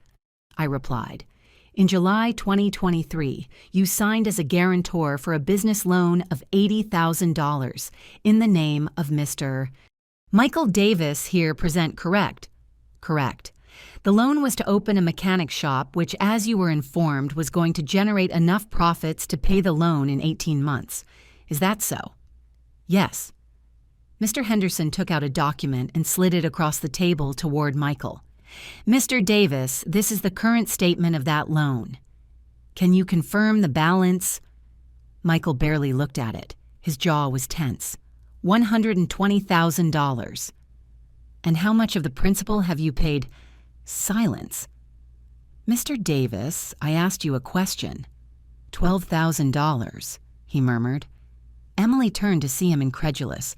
I replied. "In July 2023, you signed as a guarantor for a business loan of $80,000 in the name of Mr. Michael Davis here present correct." "Correct. The loan was to open a mechanic shop which, as you were informed, was going to generate enough profits to pay the loan in 18 months. Is that so?" "Yes." Mr. Henderson took out a document and slid it across the table toward Michael. "Mr. Davis, this is the current statement of that loan. Can you confirm the balance?" Michael barely looked at it. His jaw was tense. $120,000. "And how much of the principal have you paid?" Silence. "Mr. Davis, I asked you a question." $12,000, he murmured. Emily turned to see him incredulous.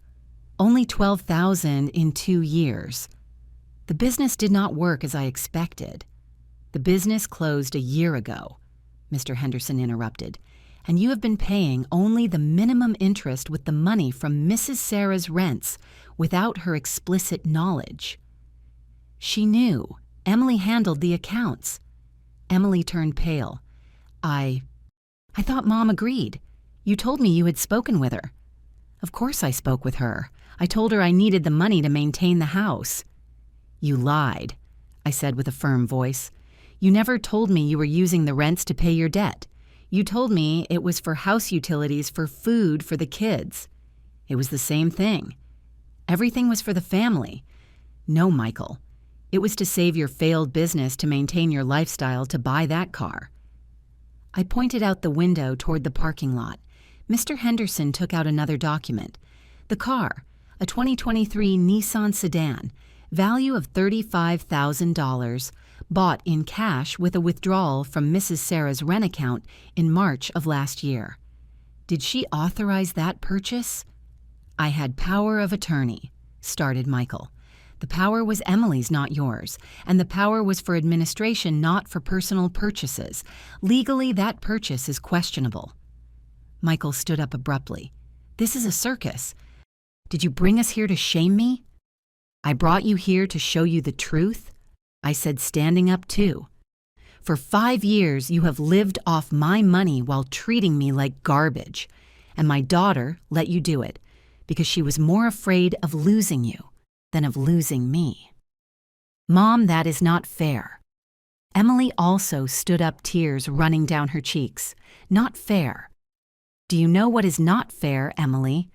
"Only $12,000 in 2 years. The business did not work as I expected." "The business closed a year ago," Mr. Henderson interrupted, "and you have been paying only the minimum interest with the money from Mrs. Sarah's rents without her explicit knowledge." "She knew. Emily handled the accounts." Emily turned pale. I thought Mom agreed. You told me you had spoken with her." "Of course I spoke with her. I told her I needed the money to maintain the house." "You lied," I said with a firm voice. "You never told me you were using the rents to pay your debt. You told me it was for house utilities, for food for the kids. It was the same thing. Everything was for the family." "No, Michael. It was to save your failed business, to maintain your lifestyle, to buy that car." I pointed out the window toward the parking lot. Mr. Henderson took out another document. "The car, a 2023 Nissan sedan, value of $35,000, bought in cash with a withdrawal from Mrs. Sarah's rent account in March of last year. Did she authorize that purchase?" "I had power of attorney," started Michael. "The power was Emily's, not yours, and the power was for administration, not for personal purchases. Legally, that purchase is questionable." Michael stood up abruptly. "This is a circus. Did you bring us here to shame me?" I brought you here to show you the truth, I said, standing up too. For 5 years, you have lived off my money while treating me like garbage, and my daughter let you do it because she was more afraid of losing you than of losing me. Mom, that is not fair. Emily also stood up, tears running down her cheeks. Not fair. Do you know what is not fair, Emily?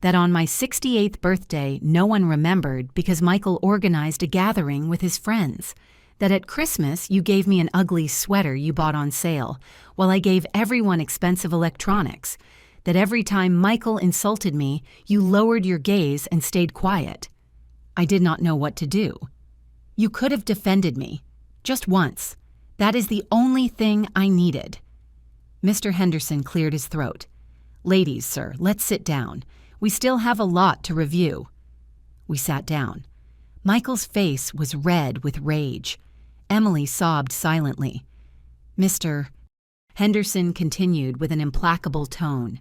That on my 68th birthday, no one remembered because Michael organized a gathering with his friends. That at Christmas, you gave me an ugly sweater you bought on sale, while I gave everyone expensive electronics. That every time Michael insulted me, you lowered your gaze and stayed quiet. I did not know what to do. You could have defended me. Just once. That is the only thing I needed. Mr. Henderson cleared his throat. Ladies, sir, let's sit down. We still have a lot to review. We sat down. Michael's face was red with rage. Emily sobbed silently. Mr. Henderson continued with an implacable tone.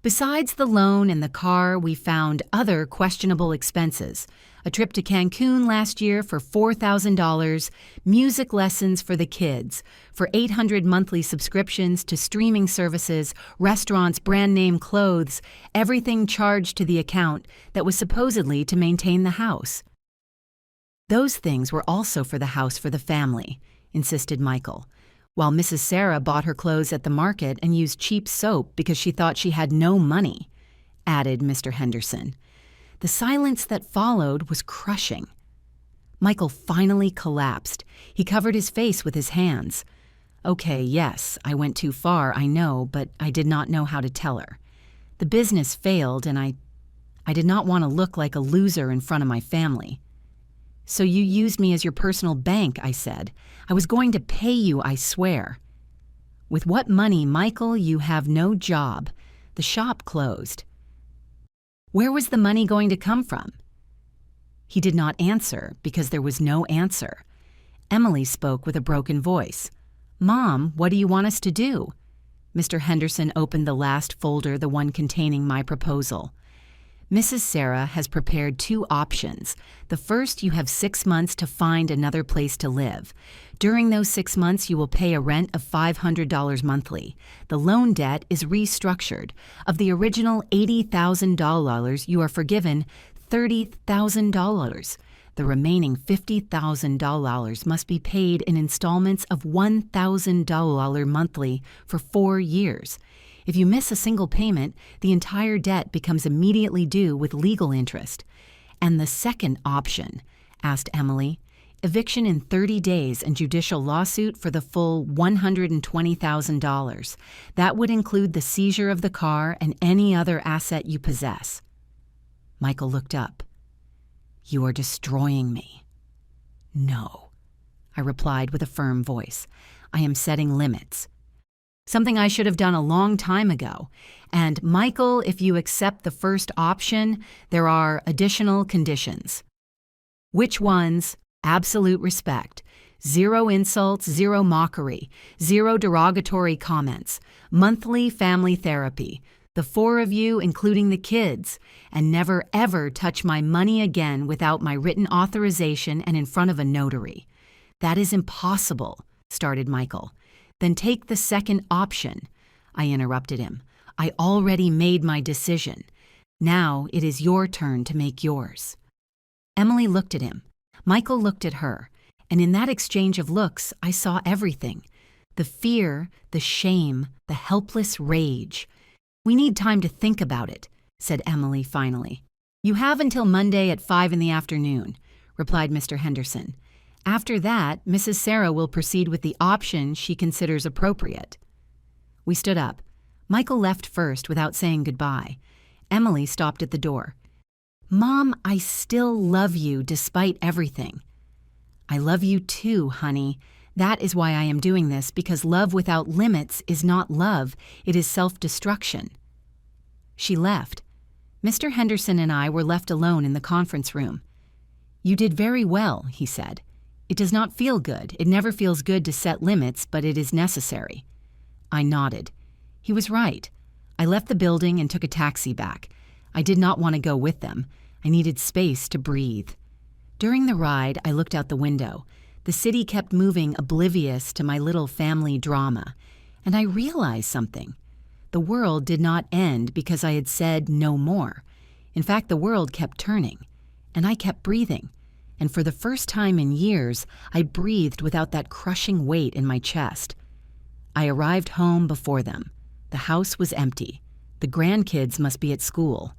Besides the loan and the car, we found other questionable expenses. A trip to Cancun last year for $4,000, music lessons for the kids, for 800 monthly subscriptions to streaming services, restaurants, brand name clothes, everything charged to the account that was supposedly to maintain the house. Those things were also for the house for the family, insisted Michael, while Mrs. Sarah bought her clothes at the market and used cheap soap because she thought she had no money, added Mr. Henderson. The silence that followed was crushing. Michael finally collapsed. He covered his face with his hands. Okay, yes, I went too far, I know, but I did not know how to tell her. The business failed, and I did not want to look like a loser in front of my family. So you used me as your personal bank, I said. I was going to pay you, I swear. With what money, Michael? You have no job. The shop closed. Where was the money going to come from? He did not answer because there was no answer. Emily spoke with a broken voice. Mom, what do you want us to do? Mr. Henderson opened the last folder, the one containing my proposal. Mrs. Sarah has prepared 2 options. The first, you have 6 months to find another place to live. During those 6 months, you will pay a rent of $500 monthly. The loan debt is restructured. Of the original $80,000, you are forgiven $30,000. The remaining $50,000 must be paid in installments of $1,000 monthly for 4 years. If you miss a single payment, the entire debt becomes immediately due with legal interest. And the second option, asked Emily, eviction in 30 days and judicial lawsuit for the full $120,000. That would include the seizure of the car and any other asset you possess. Michael looked up. You are destroying me. No, I replied with a firm voice. I am setting limits. Something I should have done a long time ago. And Michael, if you accept the first option, there are additional conditions. Which ones? Absolute respect. 0 insults, 0 mockery, 0 derogatory comments, monthly family therapy, the 4 of you, including the kids, and never ever touch my money again without my written authorization and in front of a notary. That is impossible, started Michael. Then take the second option. I interrupted him. I already made my decision. Now it is your turn to make yours. Emily looked at him. Michael looked at her. And in that exchange of looks, I saw everything. The fear, the shame, the helpless rage. We need time to think about it, said Emily finally. You have until Monday at 5 in the afternoon, replied Mr. Henderson. After that, Mrs. Sarah will proceed with the option she considers appropriate. We stood up. Michael left first without saying goodbye. Emily stopped at the door. Mom, I still love you despite everything. I love you too, honey. That is why I am doing this, because love without limits is not love, it is self-destruction. She left. Mr. Henderson and I were left alone in the conference room. You did very well, he said. It does not feel good. It never feels good to set limits, but it is necessary. I nodded. He was right. I left the building and took a taxi back. I did not want to go with them. I needed space to breathe. During the ride, I looked out the window. The city kept moving oblivious to my little family drama, and I realized something. The world did not end because I had said no more. In fact, the world kept turning, and I kept breathing. And for the first time in years, I breathed without that crushing weight in my chest. I arrived home before them. The house was empty. The grandkids must be at school.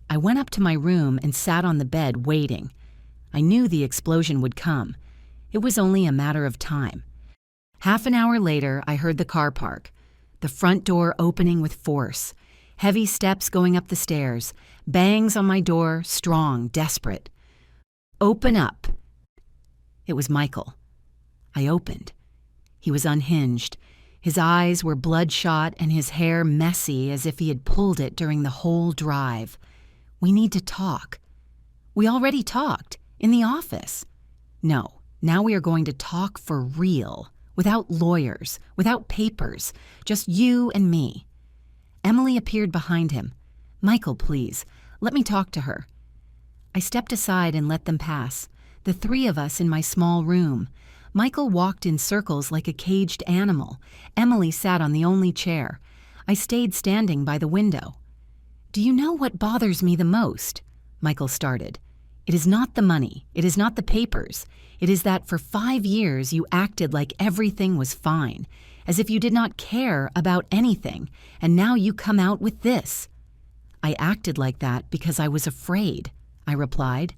I went up to my room and sat on the bed waiting. I knew the explosion would come. It was only a matter of time. Half an hour later, I heard the car park, the front door opening with force, heavy steps going up the stairs, bangs on my door, strong, desperate. "Open up." It was Michael. I opened. He was unhinged. His eyes were bloodshot and his hair messy as if he had pulled it during the whole drive. "We need to talk." "We already talked, in the office." "No, now we are going to talk for real, without lawyers, without papers, just you and me." Emily appeared behind him. "Michael, please, let me talk to her." I stepped aside and let them pass, the three of us in my small room. Michael walked in circles like a caged animal. Emily sat on the only chair. I stayed standing by the window. "Do you know what bothers me the most?" Michael started. "It is not the money. It is not the papers. It is that for 5 years you acted like everything was fine, as if you did not care about anything, and now you come out with this." "I acted like that because I was afraid," I replied.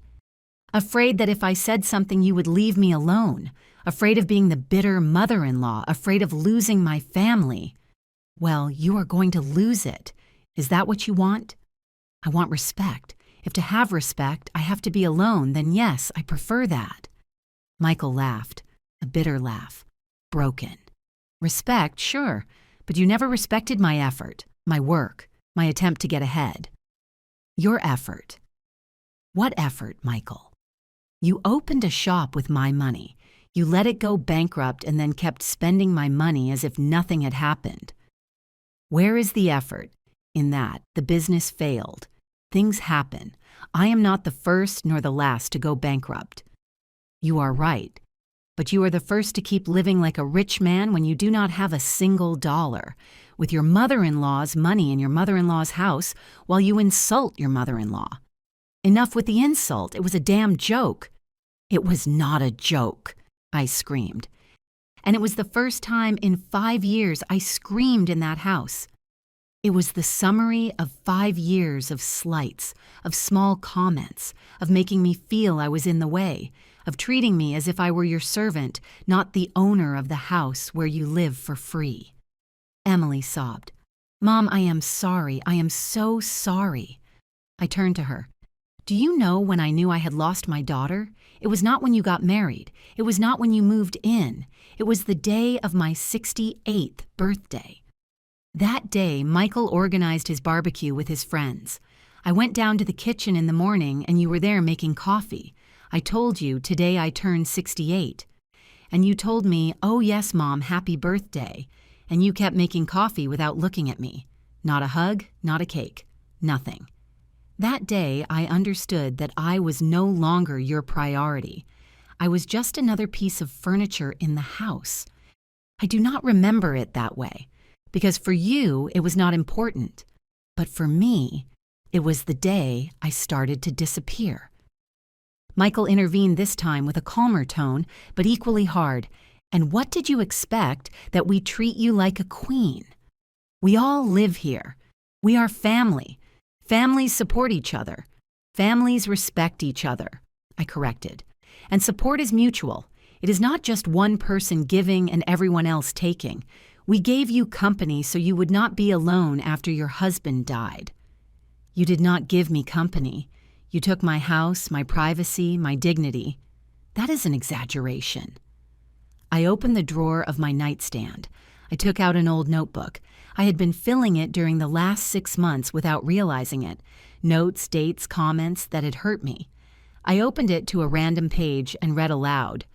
"Afraid that if I said something you would leave me alone. Afraid of being the bitter mother-in-law, afraid of losing my family." "Well, you are going to lose it. Is that what you want?" "I want respect. If to have respect, I have to be alone, then yes, I prefer that." Michael laughed, a bitter laugh. "Broken. Respect, sure, but you never respected my effort, my work, my attempt to get ahead." "Your effort." "What effort, Michael?" "You opened a shop with my money. You let it go bankrupt and then kept spending my money as if nothing had happened. Where is the effort? In that, the business failed. Things happen. I am not the first nor the last to go bankrupt." "You are right. But you are the first to keep living like a rich man when you do not have a single dollar, with your mother-in-law's money in your mother-in-law's house while you insult your mother-in-law." "Enough with the insult. It was a damn joke." "It was not a joke," I screamed. And it was the first time in 5 years I screamed in that house. It was the summary of 5 years of slights, of small comments, of making me feel I was in the way, of treating me as if I were your servant, not the owner of the house where you live for free. Emily sobbed. "Mom, I am sorry. I am so sorry." I turned to her. "Do you know when I knew I had lost my daughter? It was not when you got married. It was not when you moved in. It was the day of my 68th birthday. That day, Michael organized his barbecue with his friends. I went down to the kitchen in the morning and you were there making coffee. I told you, today I turned 68. And you told me, 'Oh yes, Mom, happy birthday.' And you kept making coffee without looking at me. Not a hug, not a cake, nothing. That day, I understood that I was no longer your priority. I was just another piece of furniture in the house. I do not remember it that way, because for you, it was not important. But for me, it was the day I started to disappear." Michael intervened this time with a calmer tone, but equally hard. "And what did you expect, that we treat you like a queen? We all live here. We are family. Families support each other. Families respect each other," I corrected. "And support is mutual. It is not just one person giving and everyone else taking. We gave you company so you would not be alone after your husband died." "You did not give me company. You took my house, my privacy, my dignity. That is an exaggeration." I opened the drawer of my nightstand. I took out an old notebook. I had been filling it during the last 6 months without realizing it. Notes, dates, comments that had hurt me. I opened it to a random page and read aloud.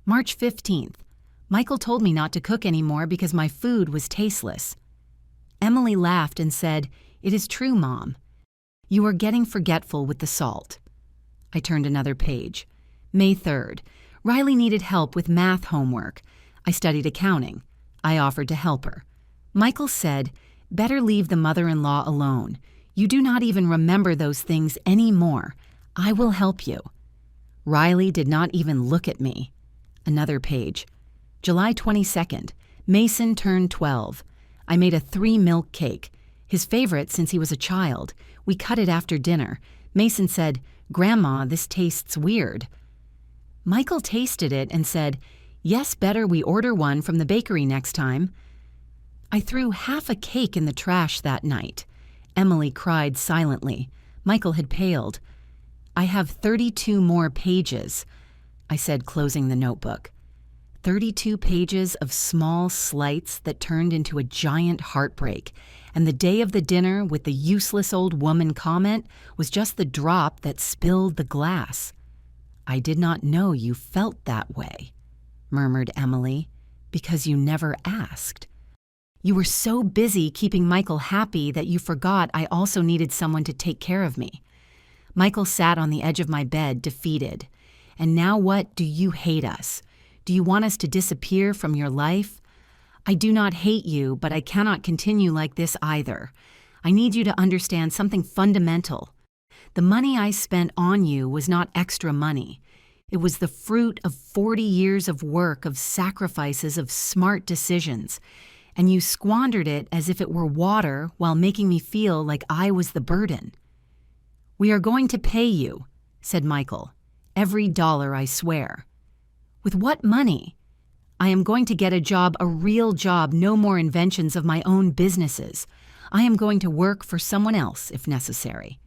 March 15th. Michael told me not to cook anymore because my food was tasteless. Emily laughed and said, "It is true, Mom. You are getting forgetful with the salt." I turned another page. May 3rd. Riley needed help with math homework. I studied accounting. I offered to help her. Michael said, "Better leave the mother-in-law alone. You do not even remember those things anymore. I will help you." Riley did not even look at me. Another page. July 22nd. Mason turned 12. I made a 3-milk cake, his favorite since he was a child. We cut it after dinner. Mason said, "Grandma, this tastes weird." Michael tasted it and said, "Yes, better we order one from the bakery next time." I threw half a cake in the trash that night. Emily cried silently. Michael had paled. "I have 32 more pages," I said, closing the notebook. 32 pages of small slights that turned into a giant heartbreak, and the day of the dinner with the useless old woman comment was just the drop that spilled the glass. "I did not know you felt that way," murmured Emily, "because you never asked. You were so busy keeping Michael happy that you forgot I also needed someone to take care of me." Michael sat on the edge of my bed, defeated. "And now what do you hate us? Do you want us to disappear from your life? I do not hate you, but I cannot continue like this either. I need you to understand something fundamental. The money I spent on you was not extra money. It was the fruit of 40 years of work, of sacrifices, of smart decisions. And you squandered it as if it were water while making me feel like I was the burden." "We are going to pay you," said Michael. "Every dollar, I swear." "With what money?" "I am going to get a job, a real job, no more inventions of my own businesses. I am going to work for someone else if necessary."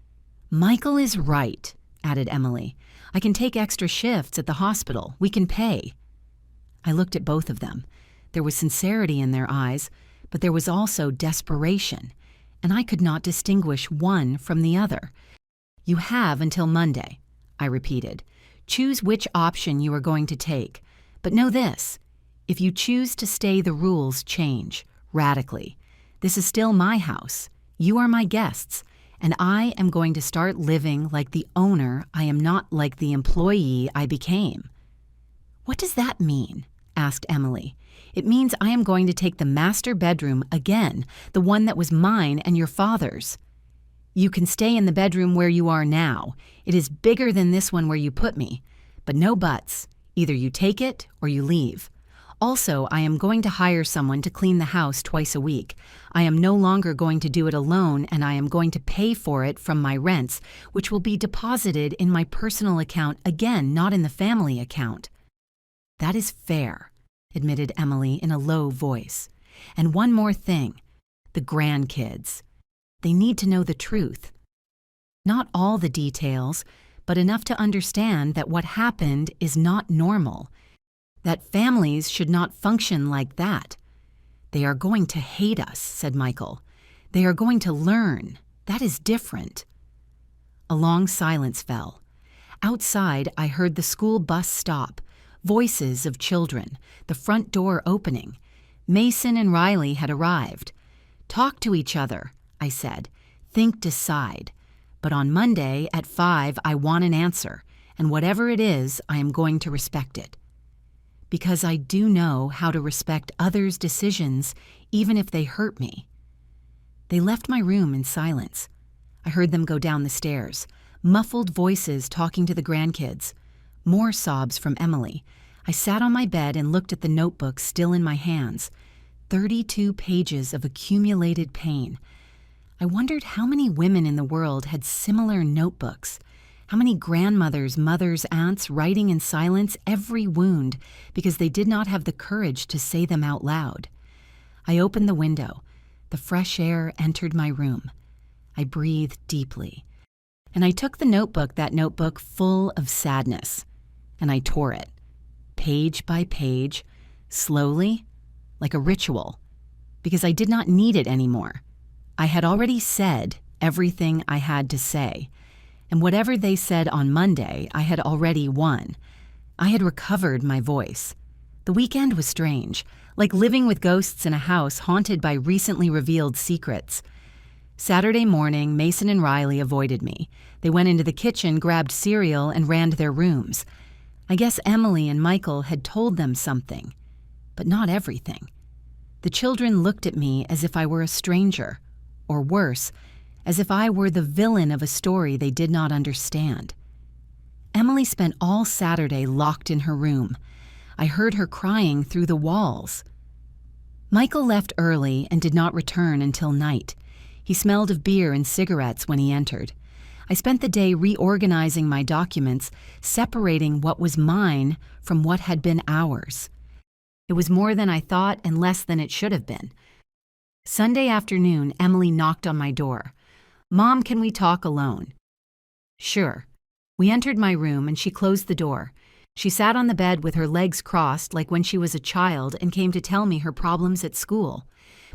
"Michael is right," added Emily. "I can take extra shifts at the hospital. We can pay." I looked at both of them. There was sincerity in their eyes, but there was also desperation, and I could not distinguish one from the other. "You have until Monday," I repeated. "Choose which option you are going to take. But know this, if you choose to stay, the rules change, radically. This is still my house. You are my guests, and I am going to start living like the owner. I am not like the employee I became." "What does that mean?" asked Emily. "It means I am going to take the master bedroom again, the one that was mine and your father's." "You can stay in the bedroom where you are now. It is bigger than this one where you put me. But no buts. Either you take it or you leave. Also, I am going to hire someone to clean the house twice a week. I am no longer going to do it alone, and I am going to pay for it from my rents, which will be deposited in my personal account again, not in the family account." "That is fair," admitted Emily in a low voice. "And one more thing. The grandkids. They need to know the truth. Not all the details, but enough to understand that what happened is not normal. That families should not function like that." "They are going to hate us," said Michael. "They are going to learn. That is different." A long silence fell. Outside, I heard the school bus stop, voices of children, the front door opening. Mason and Riley had arrived. "Talk to each other," I said. "Think, decide. But on Monday at 5, I want an answer, and whatever it is, I am going to respect it. Because I do know how to respect others' decisions, even if they hurt me." They left my room in silence. I heard them go down the stairs, muffled voices talking to the grandkids. More sobs from Emily. I sat on my bed and looked at the notebook still in my hands. 32 pages of accumulated pain. I wondered how many women in the world had similar notebooks. How many grandmothers, mothers, aunts writing in silence every wound because they did not have the courage to say them out loud. I opened the window. The fresh air entered my room. I breathed deeply. And I took the notebook, that notebook full of sadness, and I tore it, page by page, slowly, like a ritual, because I did not need it anymore. I had already said everything I had to say, and whatever they said on Monday, I had already won. I had recovered my voice. The weekend was strange, like living with ghosts in a house haunted by recently revealed secrets. Saturday morning, Mason and Riley avoided me. They went into the kitchen, grabbed cereal, and ran to their rooms. I guess Emily and Michael had told them something, but not everything. The children looked at me as if I were a stranger, or worse, as if I were the villain of a story they did not understand. Emily spent all Saturday locked in her room. I heard her crying through the walls. Michael left early and did not return until night. He smelled of beer and cigarettes when he entered. I spent the day reorganizing my documents, separating what was mine from what had been ours. It was more than I thought and less than it should have been. Sunday afternoon, Emily knocked on my door. "Mom, can we talk alone?" "Sure." We entered my room and she closed the door. She sat on the bed with her legs crossed like when she was a child and came to tell me her problems at school.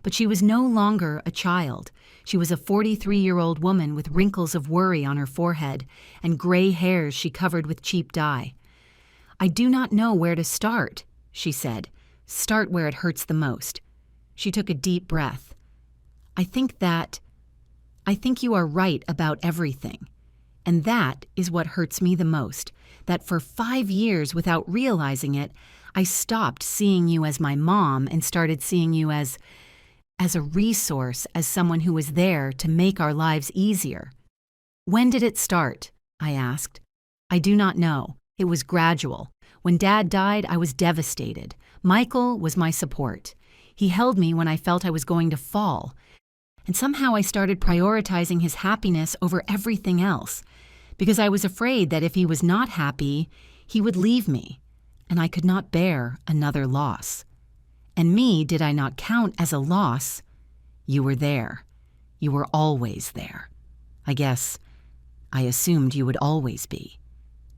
But she was no longer a child. She was a 43-year-old woman with wrinkles of worry on her forehead and gray hairs she covered with cheap dye. "I do not know where to start," she said. "Start where it hurts the most." She took a deep breath. I think you are right about everything. And that is what hurts me the most, that for 5 years without realizing it, I stopped seeing you as my mom and started seeing you as a resource, as someone who was there to make our lives easier. "When did it start?" I asked. "I do not know. It was gradual. When Dad died, I was devastated. Michael was my support. He held me when I felt I was going to fall. And somehow I started prioritizing his happiness over everything else, because I was afraid that if he was not happy, he would leave me, and I could not bear another loss. And me did I not count as a loss? You were there. You were always there. I guess I assumed you would always be,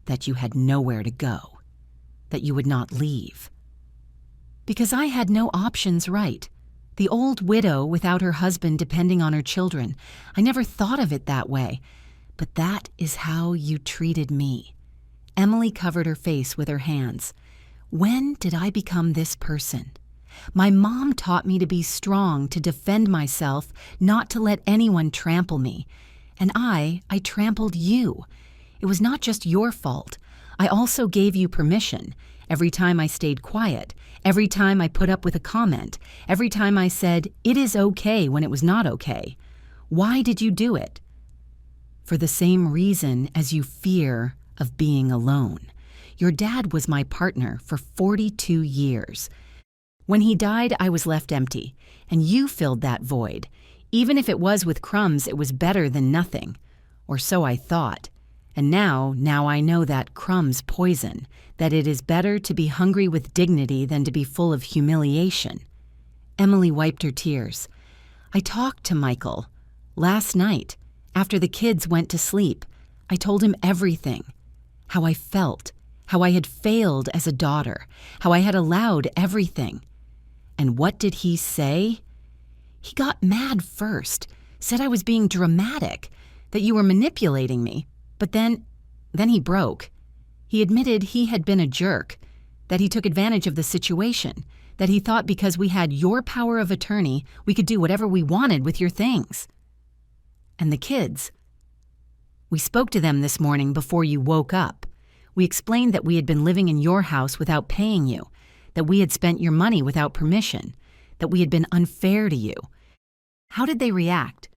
that you had nowhere to go, that you would not leave. Because I had no options, right? The old widow without her husband depending on her children. I never thought of it that way. But that is how you treated me." Emily covered her face with her hands. "When did I become this person? My mom taught me to be strong, to defend myself, not to let anyone trample me. And I trampled you. It was not just your fault. I also gave you permission. Every time I stayed quiet, every time I put up with a comment, every time I said, 'It is okay,' when it was not okay. Why did you do it? For the same reason as you fear of being alone. Your dad was my partner for 42 years. When he died, I was left empty, and you filled that void. Even if it was with crumbs, it was better than nothing. Or so I thought. And now I know that crumbs poison, that it is better to be hungry with dignity than to be full of humiliation." Emily wiped her tears. "I talked to Michael last night. After the kids went to sleep, I told him everything. How I felt, how I had failed as a daughter, how I had allowed everything. And what did he say? He got mad first, said I was being dramatic, that you were manipulating me, but then he broke. He admitted he had been a jerk, that he took advantage of the situation, that he thought because we had your power of attorney, we could do whatever we wanted with your things. And the kids. We spoke to them this morning before you woke up. We explained that we had been living in your house without paying you, that we had spent your money without permission, that we had been unfair to you. How did they react?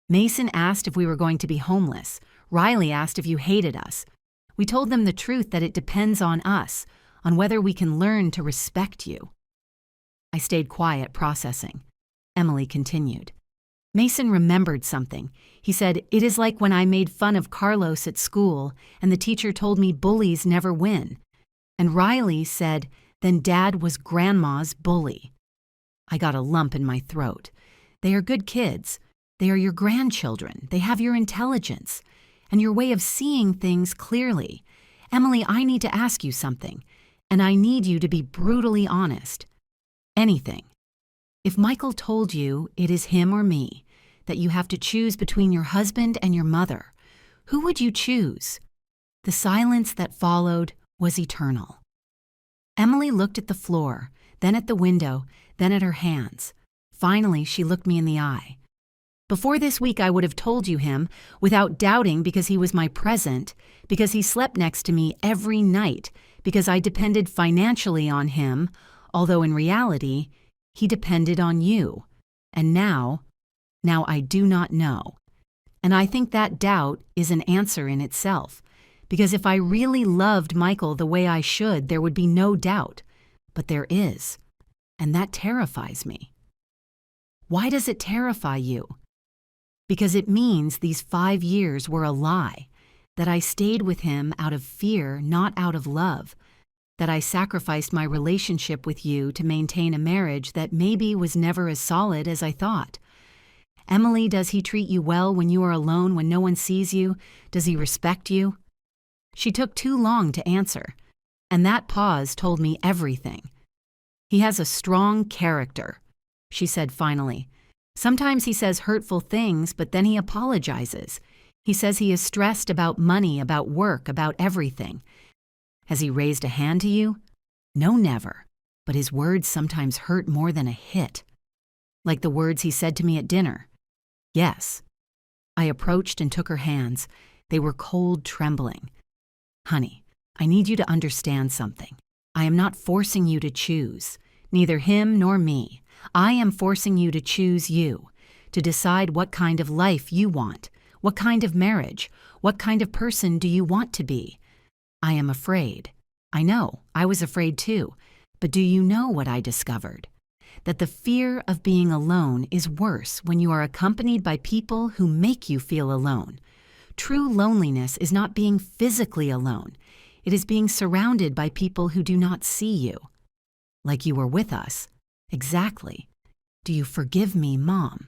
Mason asked if we were going to be homeless. Riley asked if you hated us. We told them the truth, that it depends on us, on whether we can learn to respect you." I stayed quiet, processing. Emily continued. Mason remembered something. He said, "It is like when I made fun of Carlos at school, and the teacher told me bullies never win." And Riley said, "Then Dad was Grandma's bully." I got a lump in my throat. They are good kids. They are your grandchildren. They have your intelligence and your way of seeing things clearly. Emily, I need to ask you something, and I need you to be brutally honest. Anything. If Michael told you it is him or me, that you have to choose between your husband and your mother, who would you choose? The silence that followed was eternal. Emily looked at the floor, then at the window, then at her hands. Finally, she looked me in the eye. Before this week, I would have told you him, without doubting, because he was my present, because he slept next to me every night, because I depended financially on him, although in reality, he depended on you. And now I do not know. And I think that doubt is an answer in itself, because if I really loved Michael the way I should, there would be no doubt. But there is, and that terrifies me. Why does it terrify you? Because it means these 5 years were a lie, that I stayed with him out of fear, not out of love, that I sacrificed my relationship with you to maintain a marriage that maybe was never as solid as I thought. Emily, does he treat you well when you are alone, when no one sees you? Does he respect you? She took too long to answer, and that pause told me everything. He has a strong character, she said finally. Sometimes he says hurtful things, but then he apologizes. He says he is stressed about money, about work, about everything. Has he raised a hand to you? No, never. But his words sometimes hurt more than a hit. Like the words he said to me at dinner. Yes. I approached and took her hands. They were cold, trembling. Honey, I need you to understand something. I am not forcing you to choose, neither him nor me. I am forcing you to choose you, to decide what kind of life you want, what kind of marriage, what kind of person do you want to be. I am afraid. I know, I was afraid too, but do you know what I discovered? That the fear of being alone is worse when you are accompanied by people who make you feel alone. True loneliness is not being physically alone. It is being surrounded by people who do not see you. Like you were with us. Exactly. Do you forgive me, Mom?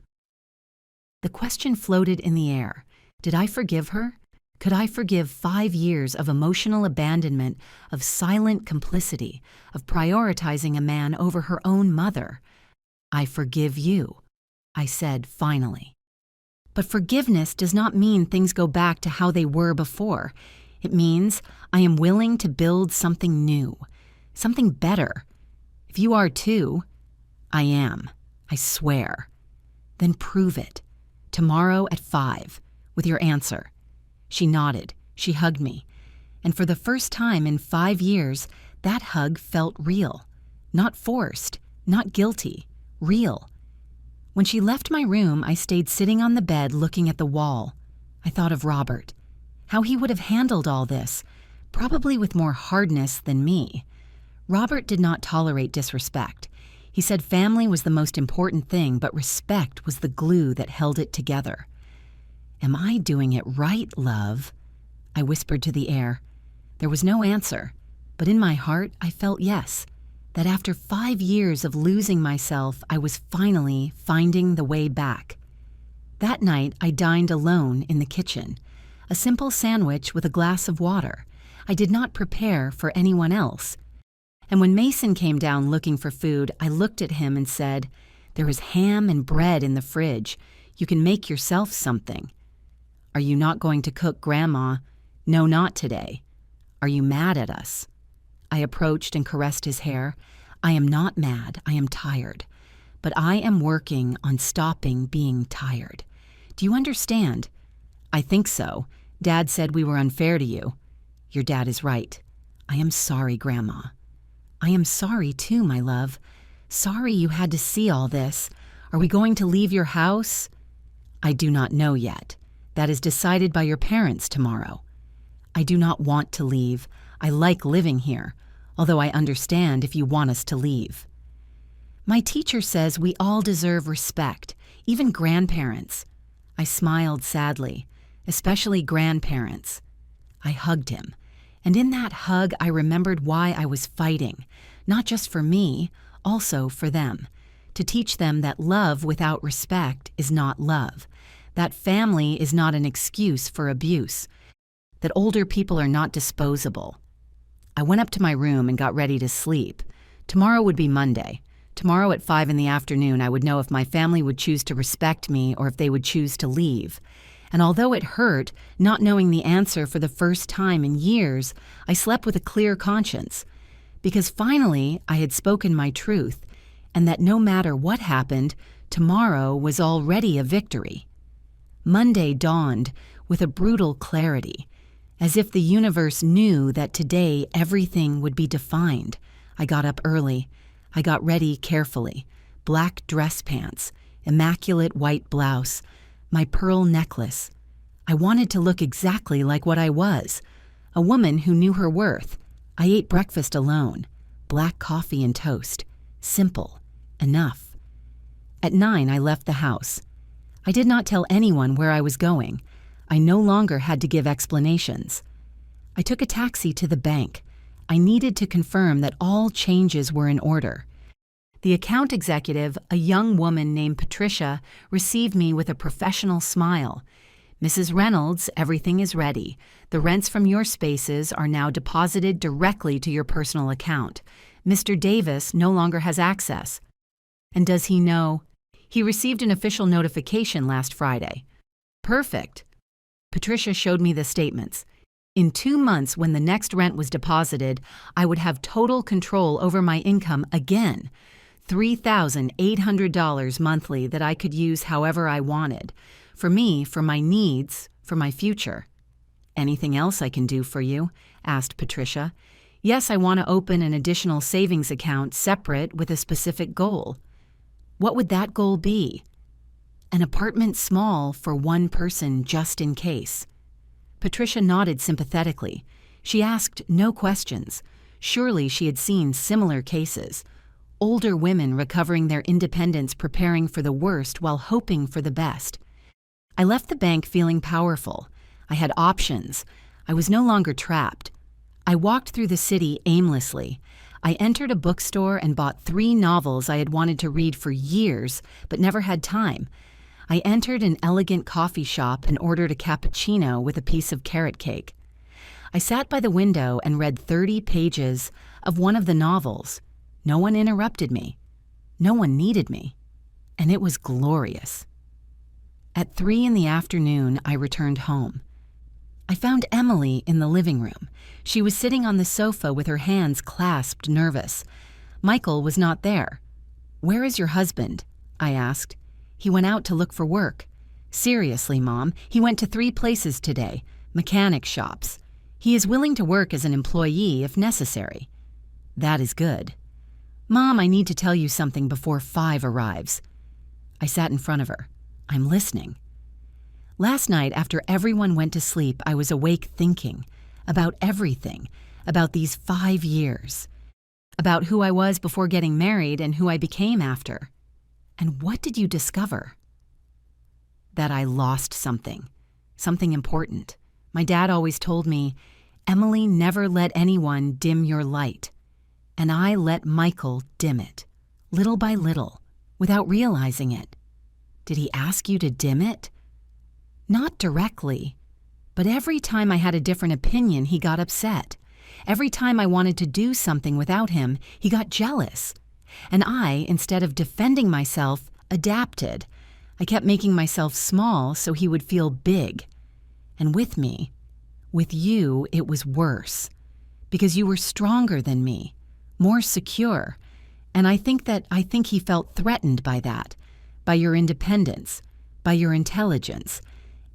The question floated in the air. Did I forgive her? Could I forgive 5 years of emotional abandonment, of silent complicity, of prioritizing a man over her own mother? I forgive you, I said finally. But forgiveness does not mean things go back to how they were before. It means I am willing to build something new, something better. If you are too, I am, I swear. Then prove it. Tomorrow at 5, with your answer. She nodded, she hugged me, and for the first time in 5 years, that hug felt real. Not forced, not guilty, real. When she left my room, I stayed sitting on the bed looking at the wall. I thought of Robert, how he would have handled all this, probably with more hardness than me. Robert did not tolerate disrespect. He said family was the most important thing, but respect was the glue that held it together. Am I doing it right, love? I whispered to the air. There was no answer, but in my heart I felt yes, that after 5 years of losing myself, I was finally finding the way back. That night I dined alone in the kitchen, a simple sandwich with a glass of water. I did not prepare for anyone else. And when Mason came down looking for food, I looked at him and said, "There is ham and bread in the fridge. You can make yourself something." "Are you not going to cook, Grandma?" "No, not today." "Are you mad at us?" I approached and caressed his hair. I am not mad, I am tired. But I am working on stopping being tired. Do you understand? I think so. Dad said we were unfair to you. Your dad is right. I am sorry, Grandma. I am sorry too, my love. Sorry you had to see all this. Are we going to leave your house? I do not know yet. That is decided by your parents tomorrow. I do not want to leave. I like living here, although I understand if you want us to leave. My teacher says we all deserve respect, even grandparents. I smiled sadly, especially grandparents. I hugged him, and in that hug I remembered why I was fighting, not just for me, also for them, to teach them that love without respect is not love, that family is not an excuse for abuse, that older people are not disposable. I went up to my room and got ready to sleep. Tomorrow would be Monday. Tomorrow at 5 in the afternoon, I would know if my family would choose to respect me or if they would choose to leave. And although it hurt, not knowing the answer for the first time in years, I slept with a clear conscience. Because finally, I had spoken my truth, and that no matter what happened, tomorrow was already a victory. Monday dawned with a brutal clarity, As if the universe knew that today everything would be defined, I got up early. I got ready carefully. Black dress pants, immaculate white blouse, my pearl necklace. I wanted to look exactly like what I was, a woman who knew her worth. I ate breakfast alone, black coffee and toast. Simple. Enough. At 9, I left the house. I did not tell anyone where I was going. I no longer had to give explanations. I took a taxi to the bank. I needed to confirm that all changes were in order. The account executive, a young woman named Patricia, received me with a professional smile. "Mrs. Reynolds, everything is ready. The rents from your spaces are now deposited directly to your personal account. Mr. Davis no longer has access." "And does he know?" "He received an official notification last Friday." "Perfect." Patricia showed me the statements. In 2 months, when the next rent was deposited, I would have total control over my income again. $3,800 monthly that I could use however I wanted. For me, for my needs, for my future. "Anything else I can do for you?" asked Patricia. "Yes, I want to open an additional savings account separate with a specific goal." "What would that goal be?" "An apartment small for one person just in case." Patricia nodded sympathetically. She asked no questions. Surely she had seen similar cases. Older women recovering their independence, preparing for the worst while hoping for the best. I left the bank feeling powerful. I had options. I was no longer trapped. I walked through the city aimlessly. I entered a bookstore and bought 3 novels I had wanted to read for years, but never had time. I entered an elegant coffee shop and ordered a cappuccino with a piece of carrot cake. I sat by the window and read 30 pages of one of the novels. No one interrupted me. No one needed me. And it was glorious. At 3 in the afternoon, I returned home. I found Emily in the living room. She was sitting on the sofa with her hands clasped, nervous. Michael was not there. "Where is your husband?" I asked. "He went out to look for work." "Seriously, Mom, he went to 3 places today, mechanic shops. He is willing to work as an employee if necessary." "That is good." "Mom, I need to tell you something before 5 arrives." I sat in front of her. "I'm listening." Last night, after everyone went to sleep, I was awake thinking about everything, about these 5 years, about who I was before getting married and who I became after. And what did you discover? That I lost something important. My dad always told me, "Emily, never let anyone dim your light." And I let Michael dim it, little by little, without realizing it. Did he ask you to dim it? Not directly, but every time I had a different opinion, he got upset. Every time I wanted to do something without him, he got jealous. And I, instead of defending myself, adapted. I kept making myself small so he would feel big. And with me, with you, it was worse. Because you were stronger than me, more secure. And I think he felt threatened by that, by your independence, by your intelligence.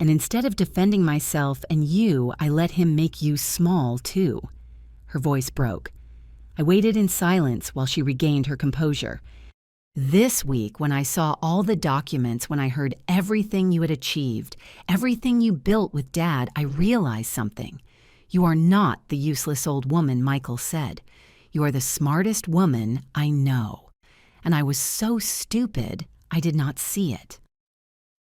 And instead of defending myself and you, I let him make you small too. Her voice broke. I waited in silence while she regained her composure. This week, when I saw all the documents, when I heard everything you had achieved, everything you built with Dad, I realized something. You are not the useless old woman Michael said. You are the smartest woman I know. And I was so stupid, I did not see it.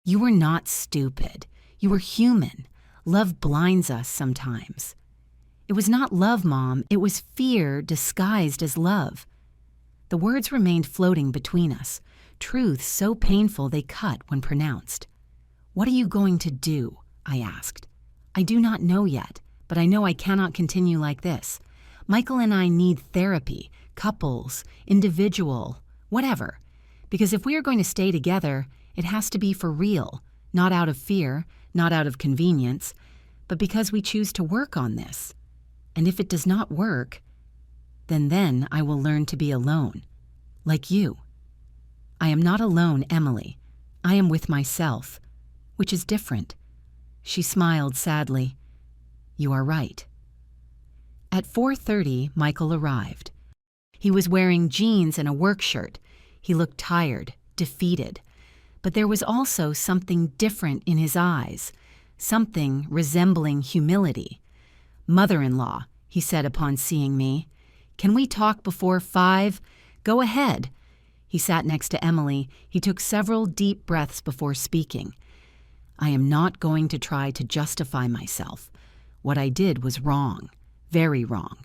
You were not stupid. You were human. Love blinds us sometimes. It was not love, Mom. It was fear disguised as love. The words remained floating between us, truths so painful they cut when pronounced. "What are you going to do?" I asked. "I do not know yet, but I know I cannot continue like this. Michael and I need therapy, couples, individual, whatever. Because if we are going to stay together, it has to be for real, not out of fear, not out of convenience, but because we choose to work on this. And if it does not work, then I will learn to be alone, like you. I am not alone, Emily. I am with myself, which is different." She smiled sadly. You are right. At 4:30, Michael arrived. He was wearing jeans and a work shirt. He looked tired, defeated. But there was also something different in his eyes, something resembling humility. "Mother-in-law," he said upon seeing me, "can we talk before 5? Go ahead." He sat next to Emily. He took several deep breaths before speaking. "I am not going to try to justify myself. What I did was wrong, very wrong.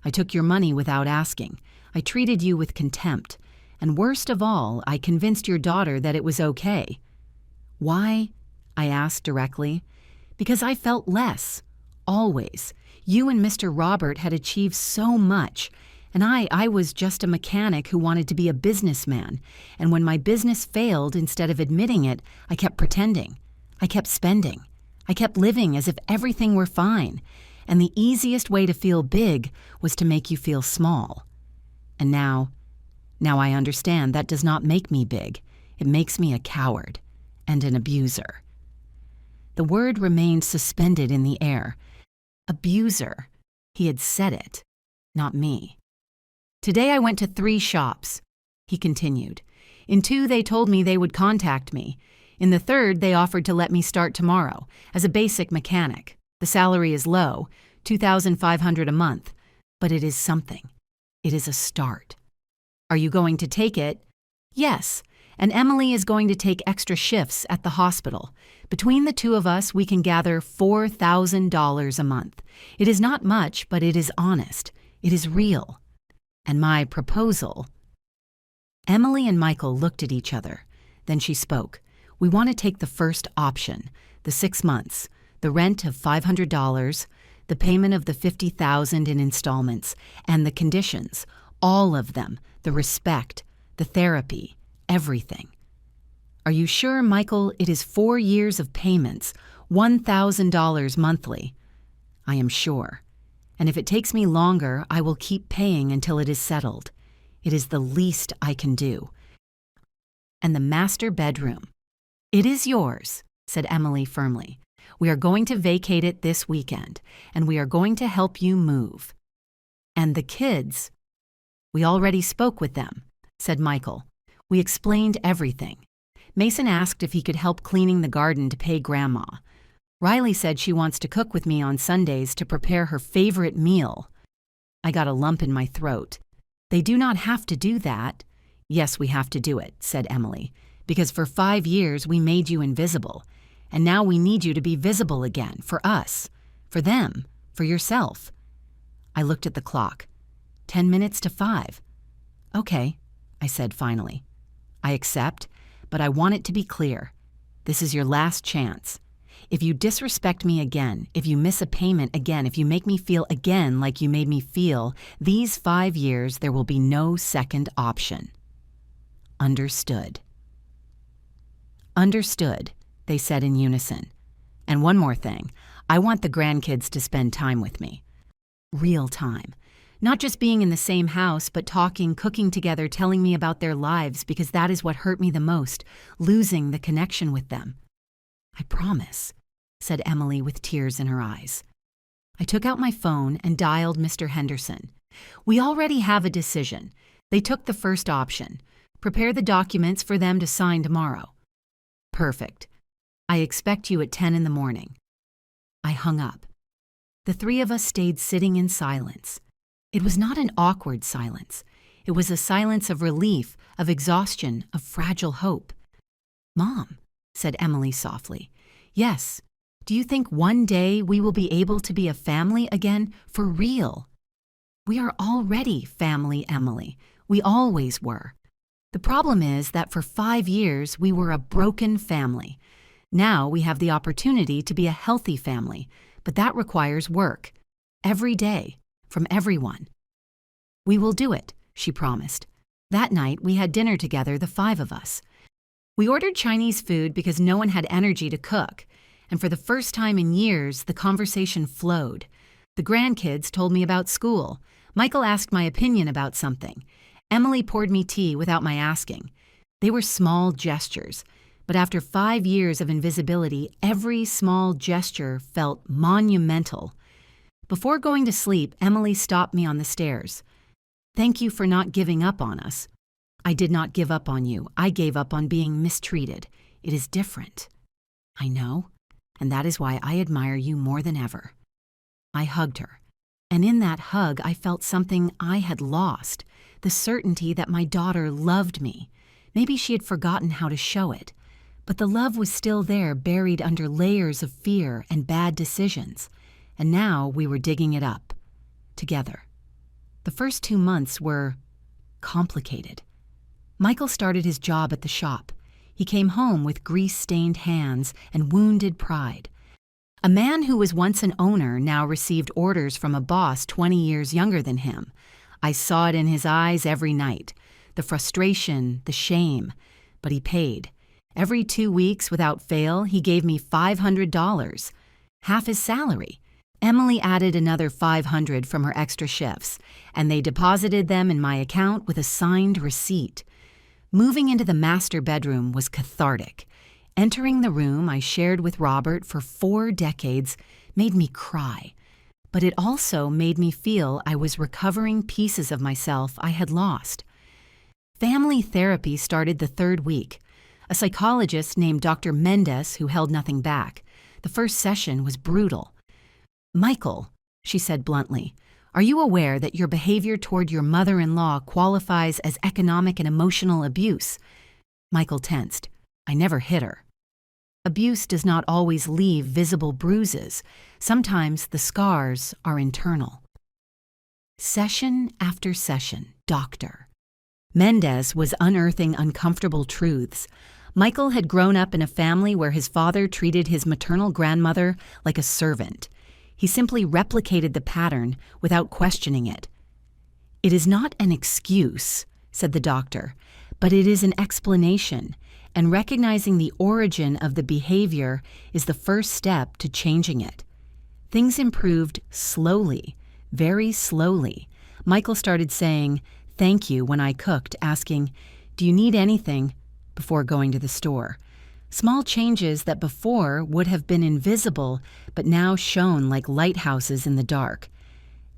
I took your money without asking. I treated you with contempt. And worst of all, I convinced your daughter that it was okay." "Why?" I asked directly. "Because I felt less. Always. You and Mr. Robert had achieved so much. And I was just a mechanic who wanted to be a businessman. And when my business failed, instead of admitting it, I kept pretending. I kept spending. I kept living as if everything were fine. And the easiest way to feel big was to make you feel small. And now I understand that does not make me big. It makes me a coward and an abuser." The word remained suspended in the air. Abuser. He had said it, not me. "Today I went to 3 shops," he continued. "In 2 they told me they would contact me. In the 3rd they offered to let me start tomorrow as a basic mechanic. The salary is low, $2,500 a month, but it is something. It is a start. Are you going to take it?" "Yes, and Emily is going to take extra shifts at the hospital. Between the 2 of us, we can gather $4,000 a month. It is not much, but it is honest. It is real. And my proposal—" Emily and Michael looked at each other. Then she spoke. "We want to take the first option, the 6 months, the rent of $500, the payment of the $50,000 in installments, and the conditions, all of them, the respect, the therapy, everything. Are you sure, Michael, it is 4 years of payments, $1,000 monthly?" "I am sure. And if it takes me longer, I will keep paying until it is settled. It is the least I can do." "And the master bedroom." "It is yours," said Emily firmly. "We are going to vacate it this weekend, and we are going to help you move. And the kids—" "We already spoke with them," said Michael. "We explained everything. Mason asked if he could help cleaning the garden to pay Grandma. Riley said she wants to cook with me on Sundays to prepare her favorite meal." I got a lump in my throat. "They do not have to do that." "Yes, we have to do it," said Emily, "because for 5 years we made you invisible, and now we need you to be visible again, for us, for them, for yourself." I looked at the clock. 10 minutes to 5. "Okay," I said finally. "I accept, but I want it to be clear. This is your last chance. If you disrespect me again, if you miss a payment again, if you make me feel again like you made me feel, these 5 years there will be no second option." "Understood." "Understood," they said in unison. "And one more thing. I want the grandkids to spend time with me. Real time. Not just being in the same house, but talking, cooking together, telling me about their lives, because that is what hurt me the most, losing the connection with them." "I promise," said Emily with tears in her eyes. I took out my phone and dialed Mr. Henderson. "We already have a decision. They took the first option. Prepare the documents for them to sign tomorrow." "Perfect. I expect you at 10 in the morning." I hung up. The 3 of us stayed sitting in silence. It was not an awkward silence. It was a silence of relief, of exhaustion, of fragile hope. "Mom," said Emily softly. "Yes. Do you think one day we will be able to be a family again, for real?" "We are already family, Emily. We always were. The problem is that for 5 years we were a broken family. Now we have the opportunity to be a healthy family, but that requires work. Every day, from everyone." "We will do it," she promised. That night we had dinner together, the 5 of us. We ordered Chinese food because no one had energy to cook, and for the first time in years, the conversation flowed. The grandkids told me about school. Michael asked my opinion about something. Emily poured me tea without my asking. They were small gestures, but after 5 years of invisibility, every small gesture felt monumental. Before going to sleep, Emily stopped me on the stairs. "Thank you for not giving up on us." "I did not give up on you. I gave up on being mistreated. It is different." "I know, and that is why I admire you more than ever." I hugged her, and in that hug I felt something I had lost, the certainty that my daughter loved me. Maybe she had forgotten how to show it, but the love was still there, buried under layers of fear and bad decisions, and now we were digging it up, together. The first 2 months were complicated. Michael started his job at the shop. He came home with grease-stained hands and wounded pride. A man who was once an owner now received orders from a boss 20 years younger than him. I saw it in his eyes every night, the frustration, the shame, but he paid. Every 2 weeks, without fail, he gave me $500, half his salary. Emily added another $500 from her extra shifts, and they deposited them in my account with a signed receipt. Moving into the master bedroom was cathartic. Entering the room I shared with Robert for 4 decades made me cry, but it also made me feel I was recovering pieces of myself I had lost. Family therapy started the 3rd week. A psychologist named Dr. Mendez who held nothing back. The first session was brutal. "Michael," she said bluntly, "are you aware that your behavior toward your mother-in-law qualifies as economic and emotional abuse?" Michael tensed. "I never hit her." Abuse does not always leave visible bruises. Sometimes the scars are internal. Session after session, doctor. Mendez was unearthing uncomfortable truths. Michael had grown up in a family where his father treated his maternal grandmother like a servant. He simply replicated the pattern without questioning it. "It is not an excuse," said the doctor, "but it is an explanation, and recognizing the origin of the behavior is the first step to changing it." Things improved slowly, very slowly. Michael started saying, "Thank you," when I cooked, asking, "Do you need anything?" before going to the store. Small changes that before would have been invisible, but now shone like lighthouses in the dark.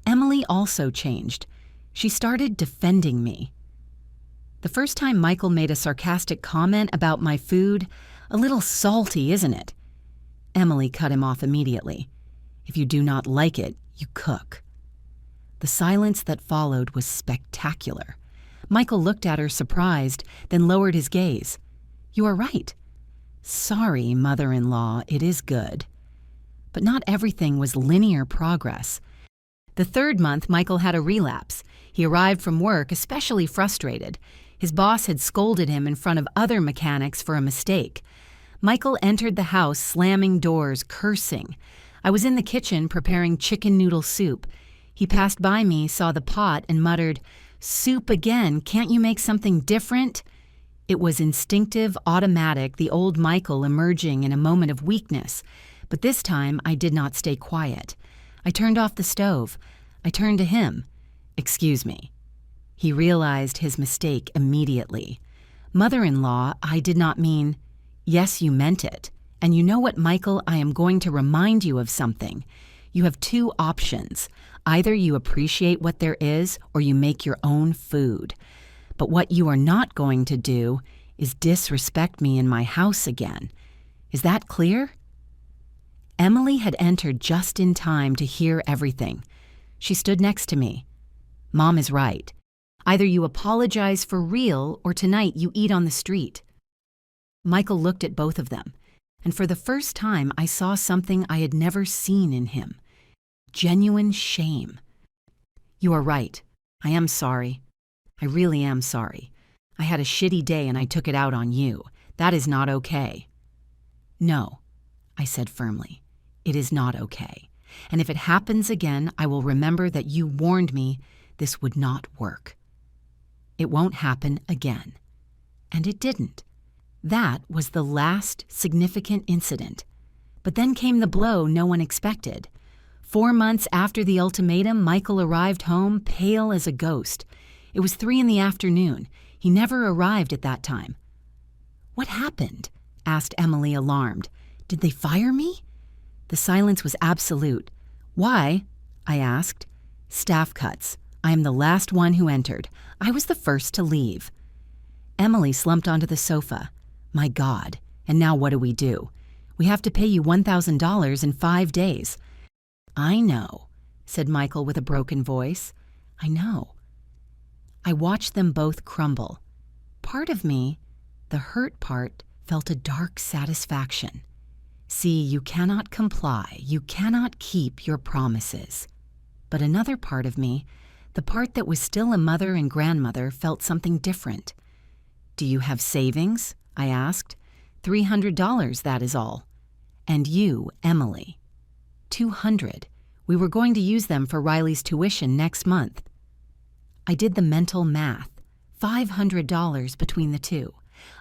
Emily also changed. She started defending me. The first time Michael made a sarcastic comment about my food, "A little salty, isn't it?" Emily cut him off immediately. "If you do not like it, you cook." The silence that followed was spectacular. Michael looked at her surprised, then lowered his gaze. "You are right." "Sorry, mother-in-law, it is good." But not everything was linear progress. The 3rd month, Michael had a relapse. He arrived from work especially frustrated. His boss had scolded him in front of other mechanics for a mistake. Michael entered the house slamming doors, cursing. I was in the kitchen preparing chicken noodle soup. He passed by me, saw the pot, and muttered, "Soup again, can't you make something different?" It was instinctive, automatic, the old Michael emerging in a moment of weakness. But this time I did not stay quiet. I turned off the stove. I turned to him. "Excuse me." He realized his mistake immediately. "Mother-in-law, I did not mean—" "Yes, you meant it. And you know what, Michael, I am going to remind you of something. You have 2 options. Either you appreciate what there is, or you make your own food. But what you are not going to do is disrespect me in my house again. Is that clear?" Emily had entered just in time to hear everything. She stood next to me. "Mom is right. Either you apologize for real, or tonight you eat on the street." Michael looked at both of them, and for the first time I saw something I had never seen in him. Genuine shame. "You are right. I am sorry. I really am sorry. I had a shitty day and I took it out on you. That is not okay." "No," I said firmly. "It is not okay. And if it happens again, I will remember that you warned me this would not work. It won't happen again." And it didn't. That was the last significant incident. But then came the blow no one expected. 4 months after the ultimatum, Michael arrived home pale as a ghost. It was 3 p.m. He never arrived at that time. "What happened?" asked Emily, alarmed. "Did they fire me?" The silence was absolute. "Why?" I asked. Staff cuts. I am the last one who entered. I was the first to leave. Emily slumped onto the sofa. My God, and now what do? We have to pay you $1,000 in 5 days. I know, said Michael with a broken voice. I know. I watched them both crumble. Part of me, the hurt part, felt a dark satisfaction. See, you cannot comply. You cannot keep your promises. But another part of me, the part that was still a mother and grandmother, felt something different. Do you have savings? I asked. $300, that is all. And you, Emily. $200. We were going to use them for Riley's tuition next month. I did the mental math. $500 between the two.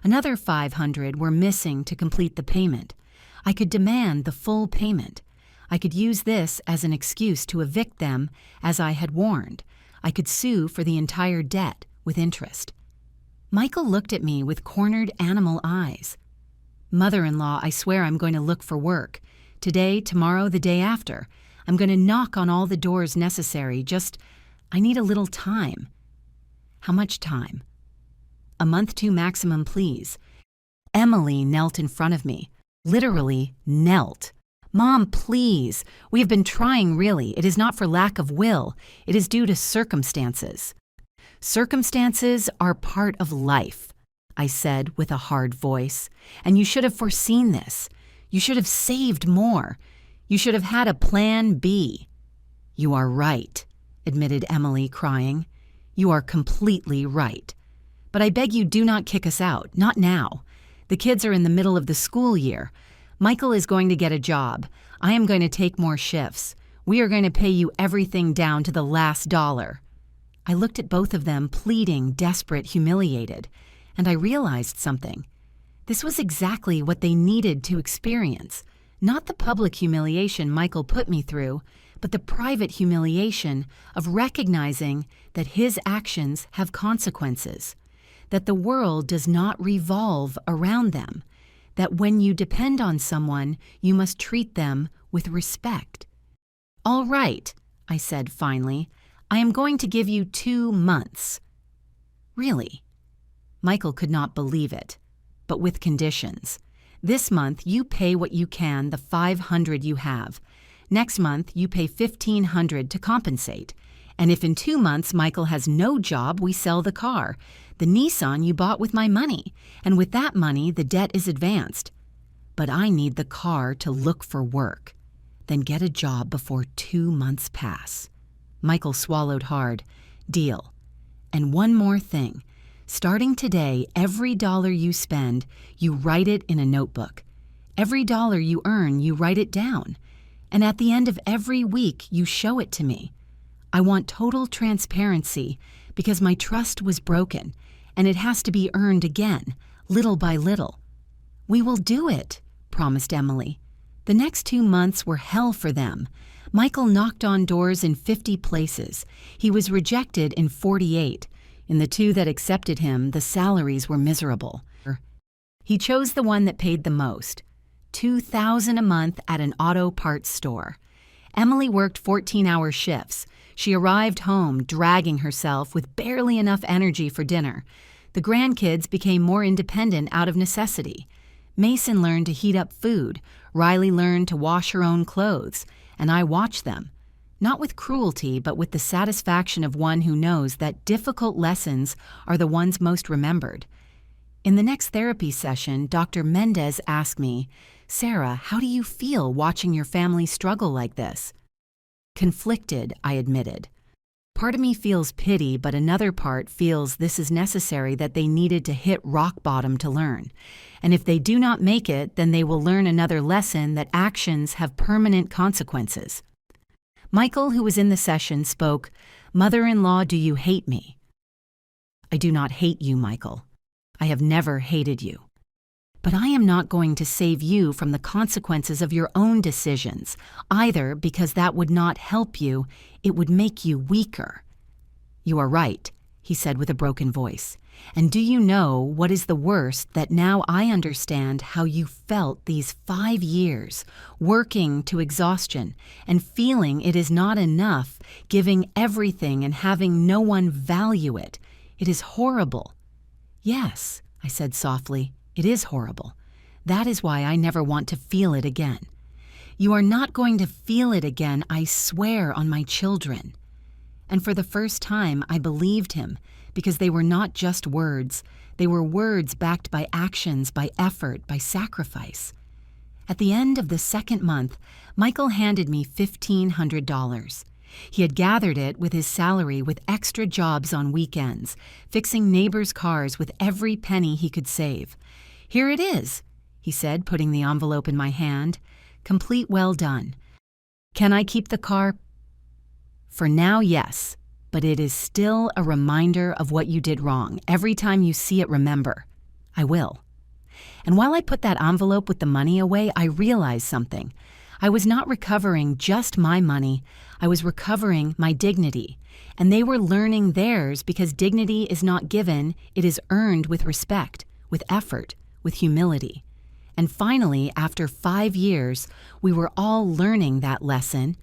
Another $500 were missing to complete the payment. I could demand the full payment. I could use this as an excuse to evict them, as I had warned. I could sue for the entire debt with interest. Michael looked at me with cornered animal eyes. Mother-in-law, I swear I'm going to look for work. Today, tomorrow, the day after. I'm going to knock on all the doors necessary. I need a little time. How much time? A month to maximum, please. Emily knelt in front of me. Literally knelt. Mom, please. We have been trying, really. It is not for lack of will. It is due to circumstances. Circumstances are part of life, I said with a hard voice. And you should have foreseen this. You should have saved more. You should have had a plan B. You are right, admitted Emily, crying. You are completely right. But I beg you, do not kick us out. Not now. The kids are in the middle of the school year. Michael is going to get a job. I am going to take more shifts. We are going to pay you everything down to the last dollar. I looked at both of them, pleading, desperate, humiliated, and I realized something. This was exactly what they needed to experience. Not the public humiliation Michael put me through, but the private humiliation of recognizing that his actions have consequences, that the world does not revolve around them, that when you depend on someone, you must treat them with respect. All right, I said finally, I am going to give you 2 months. Really? Michael could not believe it, but with conditions. This month, you pay what you can, the $500 you have. Next month, you pay $1,500 to compensate. And if in 2 months Michael has no job, we sell the car, the Nissan you bought with my money. And with that money, the debt is advanced. But I need the car to look for work. Then get a job before 2 months pass. Michael swallowed hard. Deal. And one more thing. Starting today, every dollar you spend, you write it in a notebook. Every dollar you earn, you write it down. And at the end of every week, you show it to me. I want total transparency because my trust was broken, and it has to be earned again, little by little. We will do it, promised Emily. The next 2 months were hell for them. Michael knocked on doors in 50 places. He was rejected in 48. In the 2 that accepted him, the salaries were miserable. He chose the one that paid the most, $2,000 a month at an auto parts store. Emily worked 14-hour shifts. She arrived home, dragging herself with barely enough energy for dinner. The grandkids became more independent out of necessity. Mason learned to heat up food. Riley learned to wash her own clothes. And I watched them. Not with cruelty, but with the satisfaction of one who knows that difficult lessons are the ones most remembered. In the next therapy session, Dr. Mendez asked me, Sarah, how do you feel watching your family struggle like this? Conflicted, I admitted. Part of me feels pity, but another part feels this is necessary, that they needed to hit rock bottom to learn. And if they do not make it, then they will learn another lesson that actions have permanent consequences. Michael, who was in the session, spoke, Mother-in-law, do you hate me? I do not hate you, Michael. I have never hated you. But I am not going to save you from the consequences of your own decisions, either, because that would not help you, it would make you weaker. You are right. he said with a broken voice. And do you know what is the worst? That now I understand how you felt these 5 years, working to exhaustion and feeling it is not enough, giving everything and having no one value it. It is horrible. Yes, I said softly, it is horrible. That is why I never want to feel it again. You are not going to feel it again, I swear on my children. And for the first time, I believed him, because they were not just words. They were words backed by actions, by effort, by sacrifice. At the end of the second month, Michael handed me $1,500. He had gathered it with his salary with extra jobs on weekends, fixing neighbors' cars with every penny he could save. Here it is, he said, putting the envelope in my hand. Complete, well done. Can I keep the car? For now, yes, but it is still a reminder of what you did wrong. Every time you see it, remember. I will. And while I put that envelope with the money away, I realized something. I was not recovering just my money. I was recovering my dignity. And they were learning theirs, because dignity is not given, it is earned with respect, with effort, with humility. And finally, after 5 years, we were all learning that lesson.